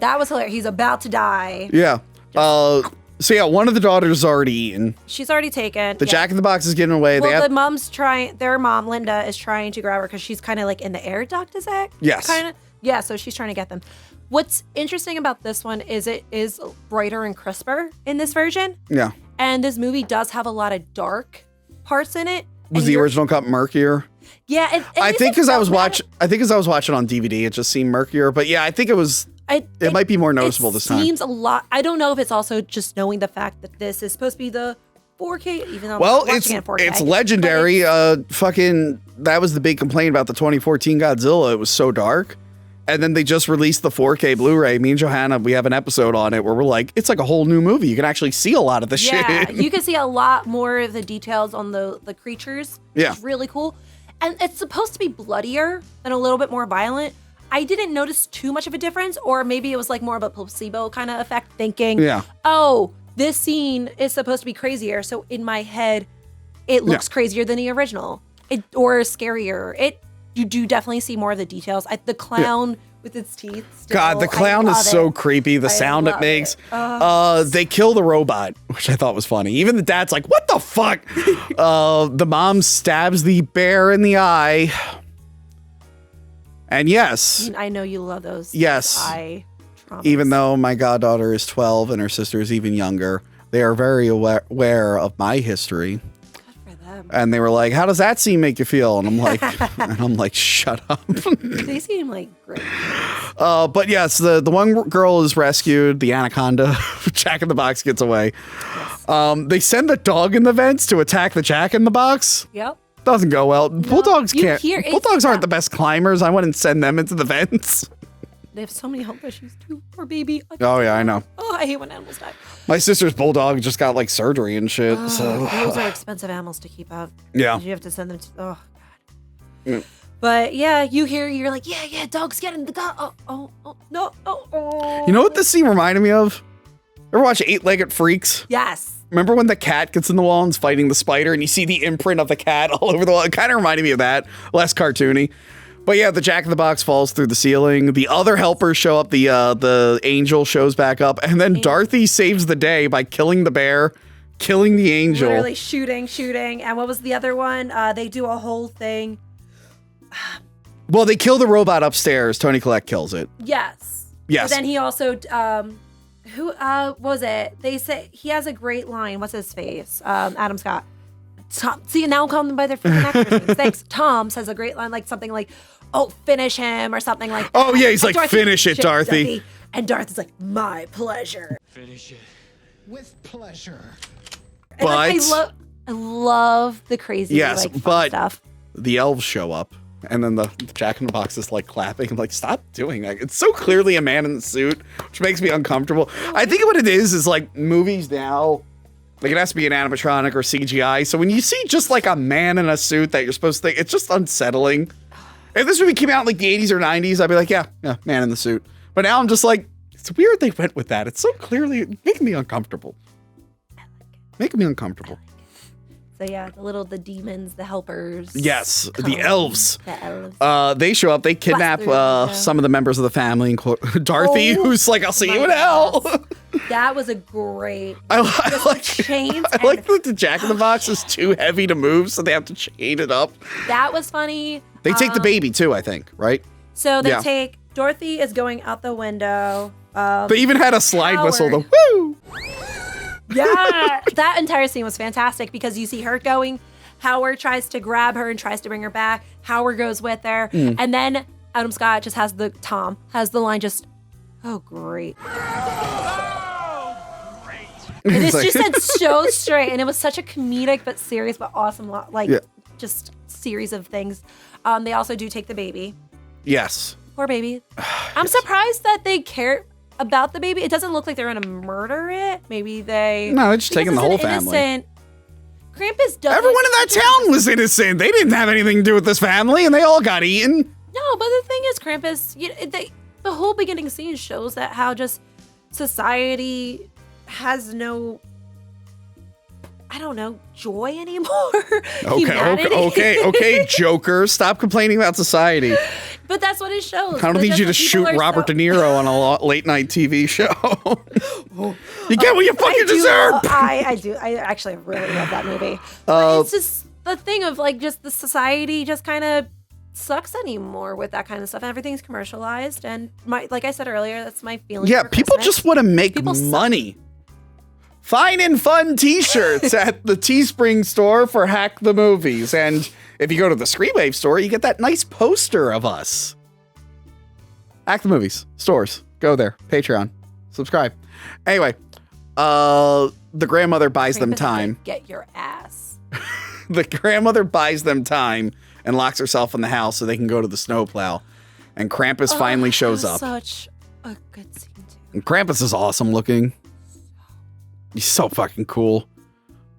That was hilarious. He's about to die. Yeah. So yeah, one of the daughters is already eaten. She's already taken. The Jack-in-the-Box is getting away. Well, the mom's trying. Their mom, Linda, is trying to grab her because she's kind of like in the air duct. Is that? Yes. Kind of. Yeah. So she's trying to get them. What's interesting about this one is it is brighter and crisper in this version. Yeah. And this movie does have a lot of dark parts in it. Was the original cut murkier? Yeah. I think because I was watching on DVD, it just seemed murkier. But yeah, I think it was. It might be more noticeable this time. It seems a lot. I don't know if it's also just knowing the fact that this is supposed to be the 4K, even though I'm not watching it in 4K. It's legendary. That was the big complaint about the 2014 Godzilla. It was so dark. And then they just released the 4K Blu-ray. Me and Johanna, we have an episode on it where we're like, it's like a whole new movie. You can actually see a lot of the shit. Yeah, you can see a lot more of the details on the creatures. Yeah. Which is really cool. And it's supposed to be bloodier and a little bit more violent. I didn't notice too much of a difference, or maybe it was like more of a placebo kind of effect, thinking, oh, this scene is supposed to be crazier. So in my head, it looks crazier than the original, or scarier. You do definitely see more of the details. The clown with its teeth. Still, God, the clown is so creepy. The sound it makes. They kill the robot, which I thought was funny. Even the dad's like, what the fuck? The mom stabs the bear in the eye. And yes. I know you love those. Yes. Eye traumas. Even though my goddaughter is 12 and her sister is even younger, they are very aware of my history. Good for them. And they were like, how does that scene make you feel? And I'm like, shut up. They seem like great. But yes, the one girl is rescued. The anaconda, Jack-in-the-Box gets away. Yes. They send the dog in the vents to attack the Jack-in-the-Box. Yep. Doesn't go well. No, bulldogs can't. Bulldogs aren't the best climbers. I wouldn't send them into the vents. They have so many health issues too. Poor baby. Oh yeah, I know. Oh, I hate when animals die. My sister's bulldog just got like surgery and shit. So those are expensive animals to keep up. Yeah. You have to send them to. Oh But yeah, you're like, yeah, dog's getting the dog. Oh, no, oh. You know what this scene reminded me of? Ever watch Eight-Legged Freaks? Yes. Remember when the cat gets in the wall and's fighting the spider and you see the imprint of the cat all over the wall? It kind of reminded me of that. Less cartoony. But yeah, the Jack-in-the-Box falls through the ceiling. The other helpers show up. The angel shows back up. And then Dorothy saves the day by killing the bear, killing the angel. Literally shooting. And what was the other one? They do a whole thing. Well, they kill the robot upstairs. Toni Collette kills it. Yes. But then he also... who was it? They say he has a great line. What's his face? Adam Scott. Tom, see, now I'm calling them by their freaking actors' names. Thanks. Tom says a great line, like something like, "Oh, finish him," or something like that. Oh yeah, he's and like, "Finish it, Dorothy." And Dorothy's like, "My pleasure." Finish it. With pleasure. And like, I love the crazy fun stuff. The elves show up. And then the Jack-in-the-Box is like clapping. I'm like, stop doing that. It's so clearly a man in the suit, which makes me uncomfortable. I think what it is like movies now, like it has to be an animatronic or CGI. So when you see just like a man in a suit that you're supposed to think, it's just unsettling. If this movie came out in like the 80s or 90s, I'd be like, yeah, man in the suit. But now I'm just like, it's weird they went with that. It's so clearly making me uncomfortable. Making me uncomfortable. So yeah, the demons, the helpers. Yes, the elves. The elves. They show up. They kidnap some of the members of the family, including Dorothy, who's like, "I'll see you in hell." That was a great. I like chains. I like that the Jack-in-the-Box is too heavy to move, so they have to chain it up. That was funny. They take the baby too, I think, right? So they take Dorothy is going out the window. They even had a slide whistle. The woo. Yeah, that entire scene was fantastic because you see her going. Howard tries to grab her and tries to bring her back. Howard goes with her. And then Adam Scott just has Tom has the line just, "Oh, great." And it's just said so straight. And it was such a comedic but serious but awesome, just series of things. They also do take the baby. Yes. Poor baby. I'm surprised that they care about the baby. It doesn't look like they're gonna murder it. Maybe they're just taking the whole family. Krampus doesn't. Everyone in that town was innocent. They didn't have anything to do with this family, and they all got eaten. No, but the thing is, Krampus, the whole beginning scene shows that how just society has no, I don't know, joy anymore. Okay, Joker, stop complaining about society. But that's what it shows. I don't need you to shoot Robert De Niro on a late night TV show. You get what you fucking deserve. I do. I actually really love that movie. But it's just the thing of just the society just kind of sucks anymore with that kind of stuff. Everything's commercialized, and like I said earlier, that's my feeling. Yeah, for people Christmas. just want to make money. Fine and fun T-shirts at the Teespring store for Hack the Movies, and if you go to the Screenwave store, you get that nice poster of us. Hack the Movies stores. Go there. Patreon. Subscribe. Anyway, the grandmother buys them time. Get your ass. The grandmother buys them time and locks herself in the house so they can go to the snowplow. And Krampus finally shows up. Such a good scene too. And Krampus is awesome looking. He's so fucking cool.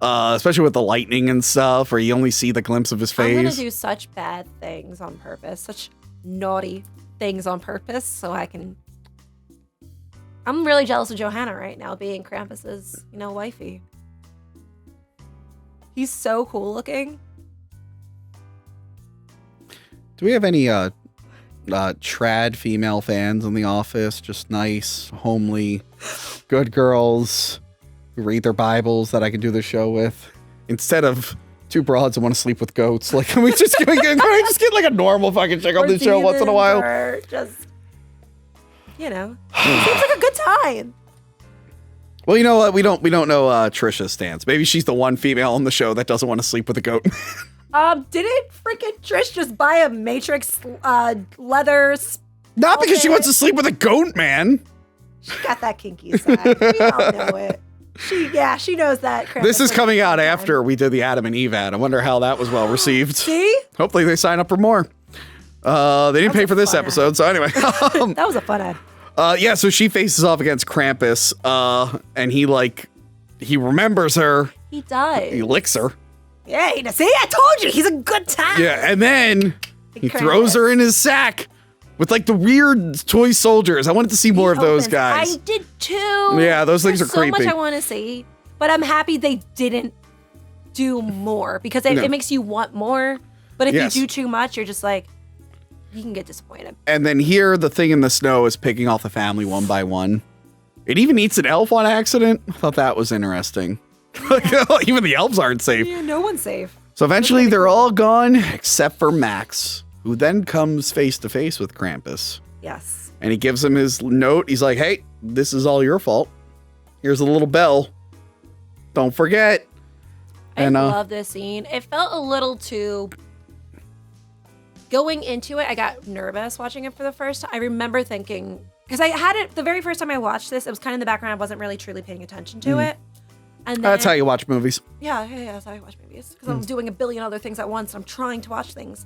Especially with the lightning and stuff, where you only see the glimpse of his face. I'm gonna do such bad things on purpose, such naughty things on purpose, so I can. I'm really jealous of Johanna right now, being Krampus's, wifey. He's so cool looking. Do we have any trad female fans in the office? Just nice, homely, good girls who read their Bibles that I can do the show with, instead of two broads that want to sleep with goats. Like, can we just get like a normal fucking chick on the show once in a while? Or just, seems like a good time. Well, you know what? We don't know Trisha's stance. Maybe she's the one female on the show that doesn't want to sleep with a goat. Didn't freaking Trish just buy a Matrix leather? Not because she wants to sleep with a goat, man. She got that kinky side. We all know it. She knows that. This is coming out after we did the Adam and Eve ad. I wonder how that was well received. See? Hopefully they sign up for more. They didn't pay for this episode, so anyway. That was a fun ad. So she faces off against Krampus, and he remembers her. He does. He licks her. Yeah, see, I told you, he's a good time. Yeah, and then He throws her in his sack with like the weird toy soldiers. I wanted to see more of those guys. I did too. Yeah, those things are so creepy. So much I want to see, but I'm happy they didn't do more because it makes you want more. But if you do too much, you're just like, you can get disappointed. And then here, the thing in the snow is picking off the family one by one. It even eats an elf on accident. I thought that was interesting. Yeah. Even the elves aren't safe. Yeah, no one's safe. So eventually they're all gone except for Max, who then comes face to face with Krampus. Yes. And he gives him his note. He's like, hey, this is all your fault. Here's a little bell. Don't forget. I love this scene. It felt a little too... Going into it, I got nervous watching it for the first time. I remember thinking... Because I had it... The very first time I watched this, it was kind of in the background. I wasn't really truly paying attention to it. And then, that's how you watch movies. Yeah, that's how I watch movies. Because I'm doing a billion other things at once. I'm trying to watch things.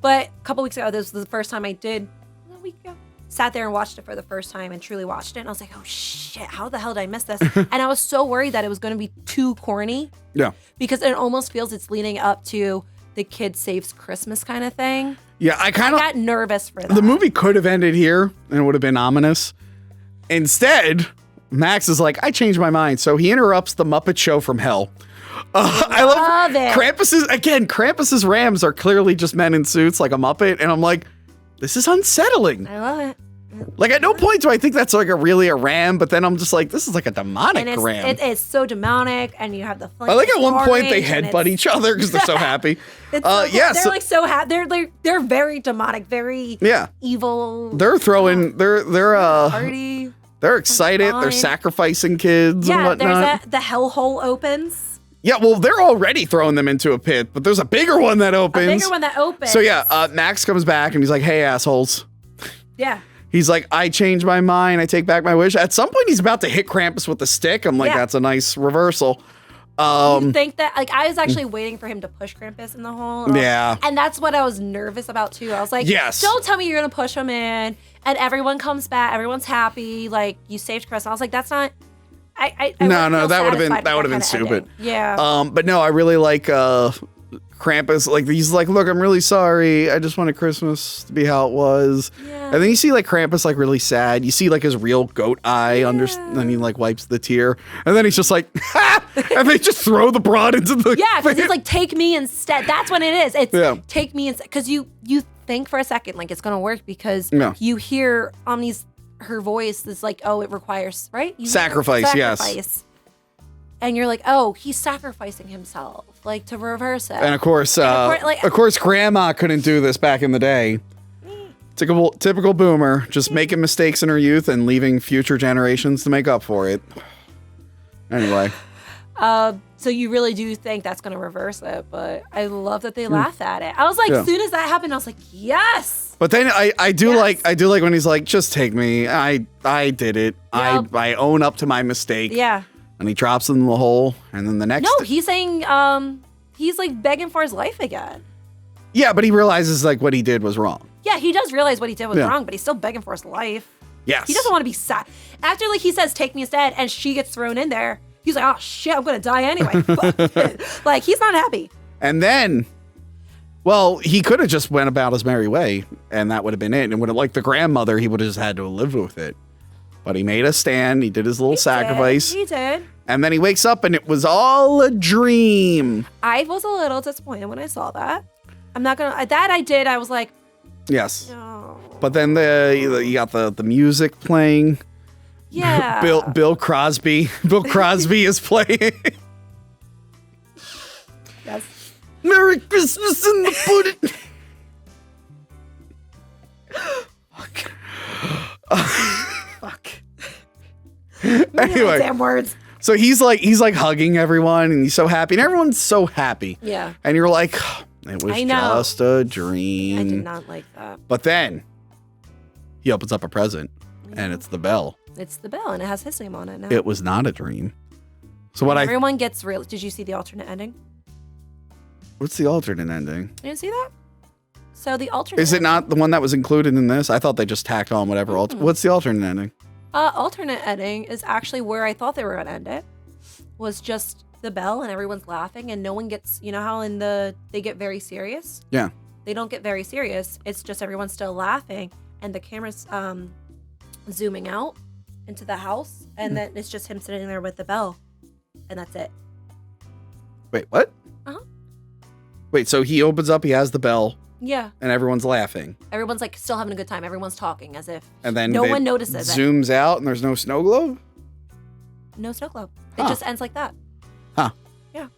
But a couple weeks ago, this was the first time I did... A week ago. Sat there and watched it for the first time and truly watched it. And I was like, oh shit, how the hell did I miss this? And I was so worried that it was going to be too corny. Yeah. Because it almost feels it's leading up to the kid saves Christmas kind of thing. Yeah, I got nervous for that. The movie could have ended here and it would have been ominous. Instead, Max is like, I changed my mind. So he interrupts the Muppet Show from hell. I love it. Krampus's rams are clearly just men in suits like a Muppet. And I'm like, this is unsettling. I love it. Like at no point do I think that's like really a ram, but then I'm just like, this is like a demonic ram. It is so demonic, and you have the I like at one point they headbutt each other because they're so happy. They're like so happy. They're very demonic, very evil. They're throwing party. They're excited. They're sacrificing kids and whatnot. The hellhole opens. Yeah, well, they're already throwing them into a pit, but there's a bigger one that opens. So yeah, Max comes back and he's like, hey, assholes. Yeah. He's like, I changed my mind. I take back my wish. At some point, he's about to hit Krampus with the stick. I'm like, that's a nice reversal. You think that, like, I was actually waiting for him to push Krampus in the hole. Yeah. And that's what I was nervous about, too. I was like, don't tell me you're going to push him in. And everyone comes back. Everyone's happy. Like, you saved Chris. And I was like, that's not... No, that would have been stupid. Ending. Yeah. But no, I really like Krampus. Like he's like, look, I'm really sorry. I just wanted Christmas to be how it was. Yeah. And then you see like Krampus like really sad. You see like his real goat eye under. Then he like wipes the tear, and then he's just like, ha! And they just throw the broad into the. Yeah, because he's like, take me instead. That's what it is. It's take me instead. Because you think for a second like it's gonna work because you hear her voice is like, oh, it requires, right? Sacrifice, yes. And you're like, oh, he's sacrificing himself, like to reverse it. And of course, Grandma couldn't do this back in the day. Typical boomer, just making mistakes in her youth and leaving future generations to make up for it. Anyway. So you really do think that's going to reverse it, but I love that they laugh at it. I was like, as soon as that happened, I was like, yes. But then I do like when he's like, just take me. I did it. Yep. I own up to my mistake. Yeah. And he drops him in the hole, and then the next. No, he's saying he's like begging for his life again. Yeah, but he realizes like what he did was wrong. Yeah, he does realize what he did was wrong, but he's still begging for his life. Yes. He doesn't want to be sad. After like he says, take me instead, and she gets thrown in there, he's like, oh shit, I'm gonna die anyway. Like he's not happy. And then, well, he could have just went about his merry way, and that would have been it. And would have like the grandmother, he would have just had to live with it. But he made a stand. He did his little sacrifice. He did. And then he wakes up, and it was all a dream. I was a little disappointed when I saw that. I'm not gonna. That I did. I was like, yes. No. But then you got the music playing. Yeah. Bill Crosby. Bill Crosby is playing. Yes. Merry Christmas in the pudding. Fuck. Fuck. Anyway. Damn words. So he's like hugging everyone, and he's so happy, and everyone's so happy. Yeah. And you're like, it was just a dream. I did not like that. But then he opens up a present, and it's the bell. It's the bell, and it has his name on it now. It was not a dream. So everyone gets real. Did you see the alternate ending? What's the alternate ending? You didn't see that? So the alternate. Is it not the one that was included in this? I thought they just tacked on whatever. What's the alternate ending? Alternate ending is actually where I thought they were gonna end it. Was just the bell, and everyone's laughing, and no one gets. You know how they get very serious. Yeah. they don't get very serious. It's just everyone's still laughing, and the camera's zooming out into the house, and then it's just him sitting there with the bell, and that's it. Wait, what? Uh-huh. Wait, so he opens up, he has the bell, Yeah. and everyone's laughing. Everyone's like still having a good time. Everyone's talking as if And then no one notices it. Zooms out, and there's no snow globe? No snow globe. Huh. It just ends like that. Huh. Yeah.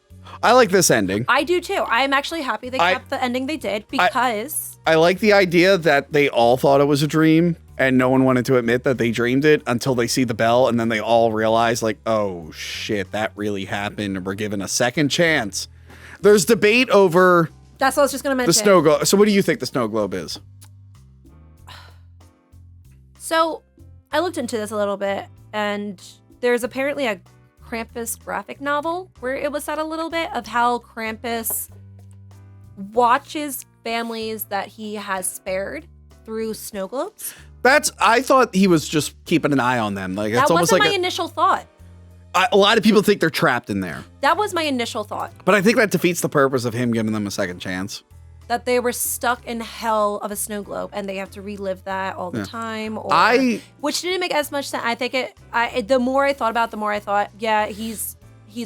I like this ending. I do too. I'm actually happy they kept the ending they did because I like the idea that they all thought it was a dream and no one wanted to admit that they dreamed it until they see the bell, and then they all realize, like, oh shit, that really happened, and we're given a second chance. There's debate over that's what I was just going to mention. the snow globe. So what do you think the snow globe is? So I looked into this a little bit, and there's apparently a Krampus graphic novel where it was said a little bit of how Krampus watches families that he has spared through snow globes. I thought he was just keeping an eye on them. Like That it's almost wasn't like my initial thought. a lot of people think they're trapped in there, That was my initial thought. but I think that defeats the purpose of him giving them a second chance. That they were stuck in hell of a snow globe and they have to relive that all the time. Or, which didn't make as much sense. I think the more I thought about it, the more I thought, yeah, he's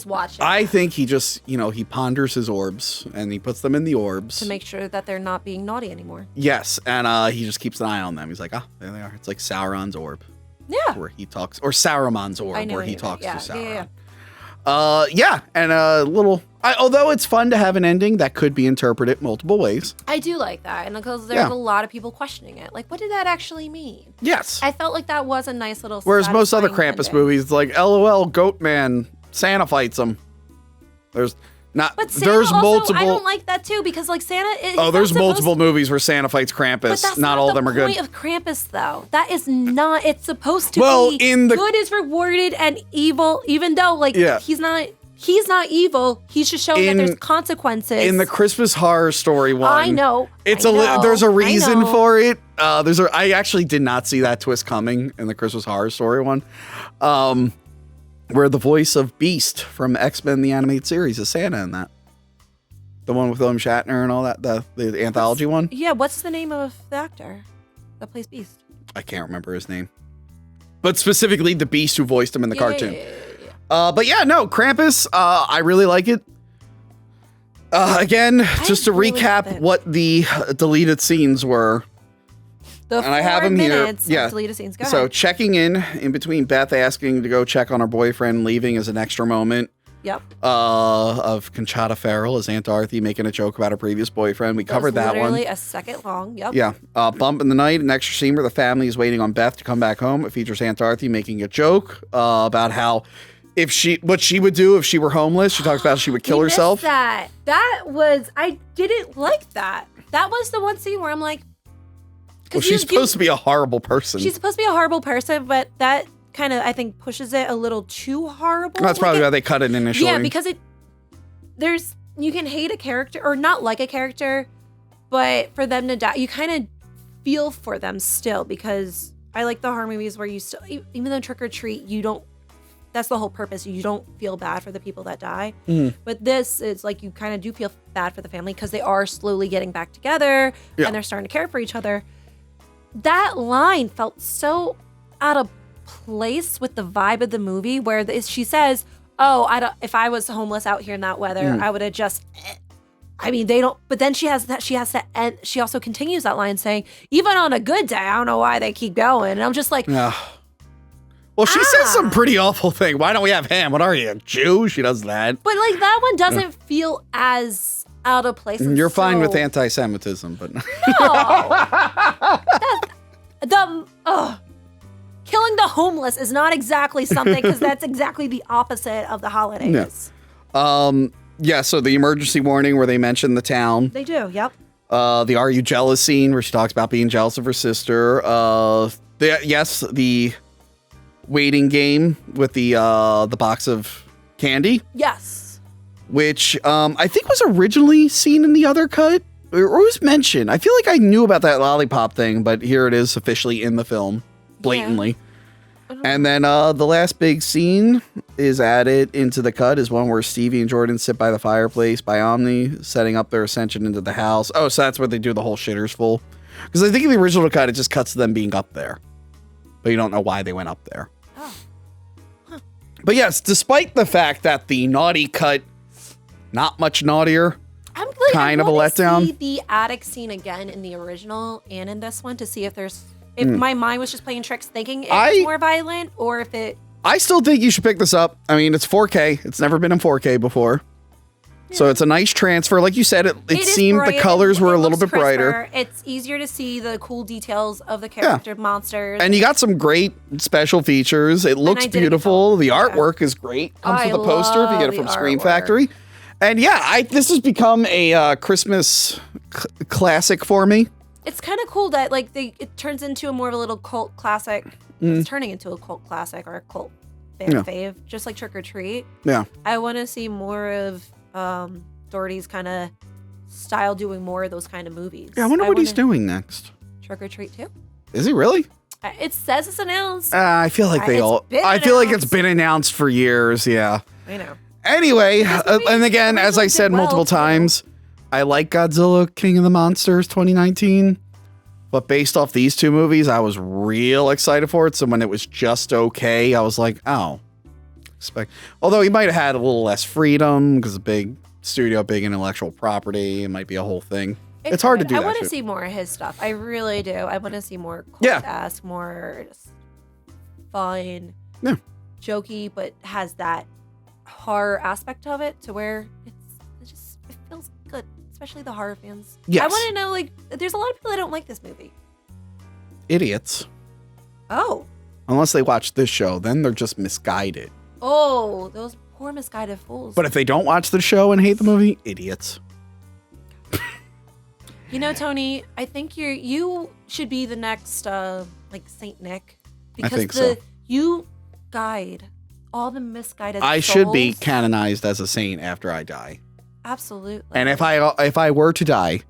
watching. I think he just, he ponders his orbs and he puts them in the orbs. to make sure that they're not being naughty anymore. Yes, and he just keeps an eye on them. He's like, there they are. It's like Sauron's orb. Yeah. Where he talks, or Saruman's orb, I know where he what you talks mean. to Sauron. Yeah. And a little, although it's fun to have an ending that could be interpreted multiple ways. I do like that. And because there's a lot of people questioning it. Like, what did that actually mean? Yes. I felt like that was a nice little Whereas most other satisfying Krampus ending. movies, like LOL, Goat Man, Santa fights him. There's not, But Santa there's also, multiple. I don't like that too because like Santa. There's multiple movies where Santa fights Krampus. But that's not all of them are good. the point of Krampus, though. That is not. It's supposed to Well, be in the- good is rewarded and evil, even though he's not. He's not evil. He's just showing that there's consequences. In the Christmas Horror Story one, I know. There's I a reason know. for it. I actually did not see that twist coming in the Christmas Horror Story one, where the voice of Beast from X-Men the animated series is Santa in that. The one with William Shatner and all that, the anthology one. Yeah, what's the name of the actor that plays Beast? I can't remember his name, but specifically the Beast who voiced him in the cartoon. Yeah. But yeah, no, Krampus, I really like it. Again, just to really recap love it. what the deleted scenes were. The And I have 4 him here. minutes Yeah. of deleted scenes. Go So ahead. checking in between Beth asking to go check on her boyfriend, leaving as an extra moment. Yep. Of Conchata Farrell as Aunt Dorothy making a joke about her previous boyfriend. We covered that one. Literally a second long. Yep. Yeah. Bump in the Night, an extra scene where the family is waiting on Beth to come back home. It features Aunt Dorothy making a joke about how what she would do if she were homeless. She talks about how she would kill We missed herself. That I didn't like that. That was the one scene where I'm like, Well, she's supposed to be a horrible person. She's supposed to be a horrible person, but that kind of I think pushes it a little too horrible. That's probably why they cut it initially. Yeah, because you can hate a character or not like a character, but for them to die, you kind of feel for them still because I like the horror movies where you still, even though Trick or Treat, you don't. That's the whole purpose. You don't feel bad for the people that die. Mhm. But this is like you kind of do feel bad for the family because they are slowly getting back together and they're starting to care for each other. That line felt so out of place with the vibe of the movie where she says, "Oh, if I was homeless out here in that weather, I would have just." I mean, they don't. But then she has to end. She also continues that line saying, "Even on a good day, I don't know why they keep going." And I'm just like, Yeah. Well, she says some pretty awful thing. Why don't we have ham? What are you, a Jew? She does that. But like that one doesn't feel as out of place. You're fine with anti-Semitism, but killing the homeless is not exactly something because that's exactly the opposite of the holidays. Yeah. So the emergency warning where they mention the town. They do. Yep. The "Are you jealous?" scene where she talks about being jealous of her sister. The waiting game with the box of candy. Yes. Which I think was originally seen in the other cut or was mentioned. I feel like I knew about that lollipop thing, but here it is officially in the film, blatantly. And then the last big scene is added into the cut is one where Stevie and Jordan sit by the fireplace by Omni, setting up their ascension into the house. Oh, so that's where they do the whole shitters full. Because I think in the original cut, it just cuts to them being up there. But you don't know why they went up there. Oh. Huh. But yes, despite the fact that the naughty cut, not much naughtier, kind of a letdown. See the attic scene again in the original and in this one to see if my mind was just playing tricks thinking it was more violent or if it... I still think you should pick this up. I mean, it's 4K. It's never been in 4K before. Yeah. So it's a nice transfer. Like you said, it seemed bright. The colors were a little bit brighter. It's easier to see the cool details of the character monsters. And you got some great special features. It looks beautiful. The artwork is great. Comes with a poster if you get it from Screen Factory. And yeah, this has become a Christmas classic for me. It's kind of cool that it turns into a more of a little cult classic. It's turning into a cult classic or a cult fave, just like Trick or Treat. Yeah. I want to see more of Doherty's kind of style doing more of those kind of movies. Yeah, I wonder what he's doing next. Trick or Treat 2. Is he really? It says it's announced. I feel like it's been announced for years. Yeah. I know. Anyway, and again, as I said multiple times, I like Godzilla King of the Monsters 2019, but based off these two movies, I was real excited for it. So when it was just okay, I was like, oh, although he might have had a little less freedom because a big studio, big intellectual property, it might be a whole thing. It's hard to do that. I want to see more of his stuff. I really do. I want to see more cult-esque, more just fun, jokey, but has that horror aspect of it to where it feels good, especially the horror fans. Yes. I want to know, there's a lot of people that don't like this movie. Idiots. Oh. Unless they watch this show, then they're just misguided. Oh, those poor misguided fools. But if they don't watch the show and hate the movie, idiots. You know, Tony, I think you should be the next Saint Nick. Because I think so. You guide all the misguided I souls. should be canonized as a saint after I die. Absolutely. And if I were to die,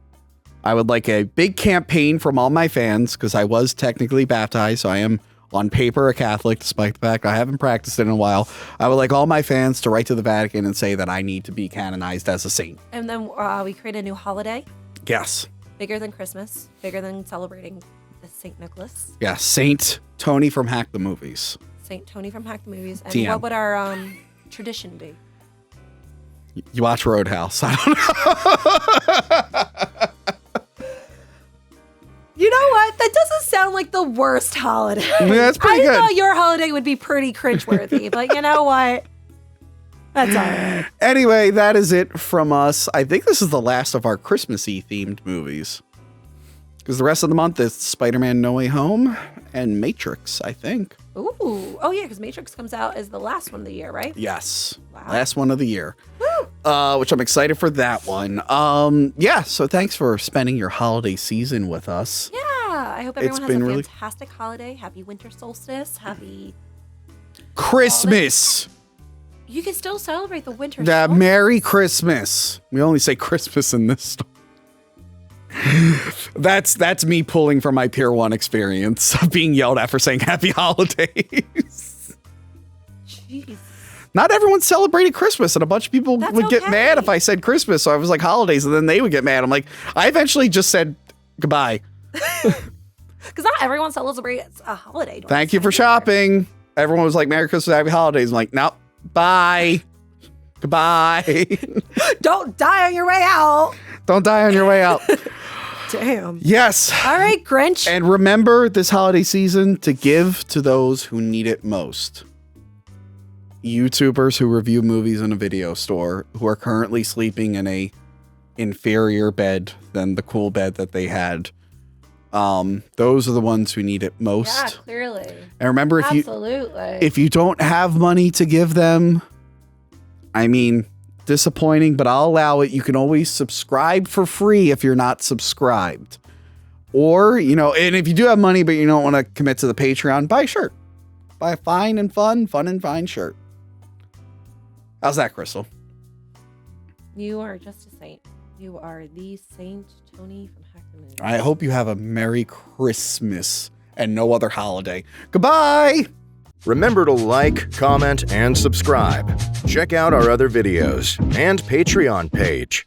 I would like a big campaign from all my fans, because I was technically baptized, so I am on paper a Catholic, despite the fact I haven't practiced it in a while. I would like all my fans to write to the Vatican and say that I need to be canonized as a saint. And then we create a new holiday. Yes. Bigger than Christmas. Bigger than celebrating the St. Nicholas. Yeah, Saint Toni from Hack the Movies. Saint Toni from Hack the Movies. And TM. what would our tradition be? You watch Roadhouse. I don't know. You know what? That doesn't sound like the worst holiday. Yeah, that's pretty good. I thought your holiday would be pretty cringeworthy, but you know what? That's all right. Anyway, that is it from us. I think this is the last of our Christmassy themed movies. Because the rest of the month is Spider-Man No Way Home and Matrix, I think. Ooh. Oh, yeah, because Matrix comes out as the last one of the year, right? Yes. Wow. Last one of the year. Which I'm excited for that one. Yeah, so thanks for spending your holiday season with us. Yeah. I hope everyone has a fantastic holiday. Happy winter solstice. Happy Christmas. You can still celebrate the winter solstice. Merry Christmas. We only say Christmas in this story. That's me pulling from my Pier 1 experience of being yelled at for saying happy holidays. Jeez. Not everyone celebrated Christmas, and a bunch of people would get mad if I said Christmas. So I was like holidays, and then they would get mad. I'm like, I eventually just said goodbye. Because not everyone celebrates a holiday. Thank you for shopping. Everyone was like, Merry Christmas, Happy Holidays. I'm like, nope, bye. Goodbye. Don't die on your way out. Don't die on your way out. Damn. Yes. All right, Grinch. And remember this holiday season to give to those who need it most. YouTubers who review movies in a video store who are currently sleeping in a inferior bed than the cool bed that they had. Those are the ones who need it most. Yeah, clearly. And remember, if you don't have money to give them, I mean, disappointing, but I'll allow it. You can always subscribe for free if you're not subscribed. Or, and if you do have money, but you don't want to commit to the Patreon, buy a shirt. Buy a fun and fine shirt. How's that, Crystal? You are just a saint. You are the Saint Toni from Hack the Movies. I hope you have a Merry Christmas and no other holiday. Goodbye! Remember to like, comment, and subscribe. Check out our other videos and Patreon page.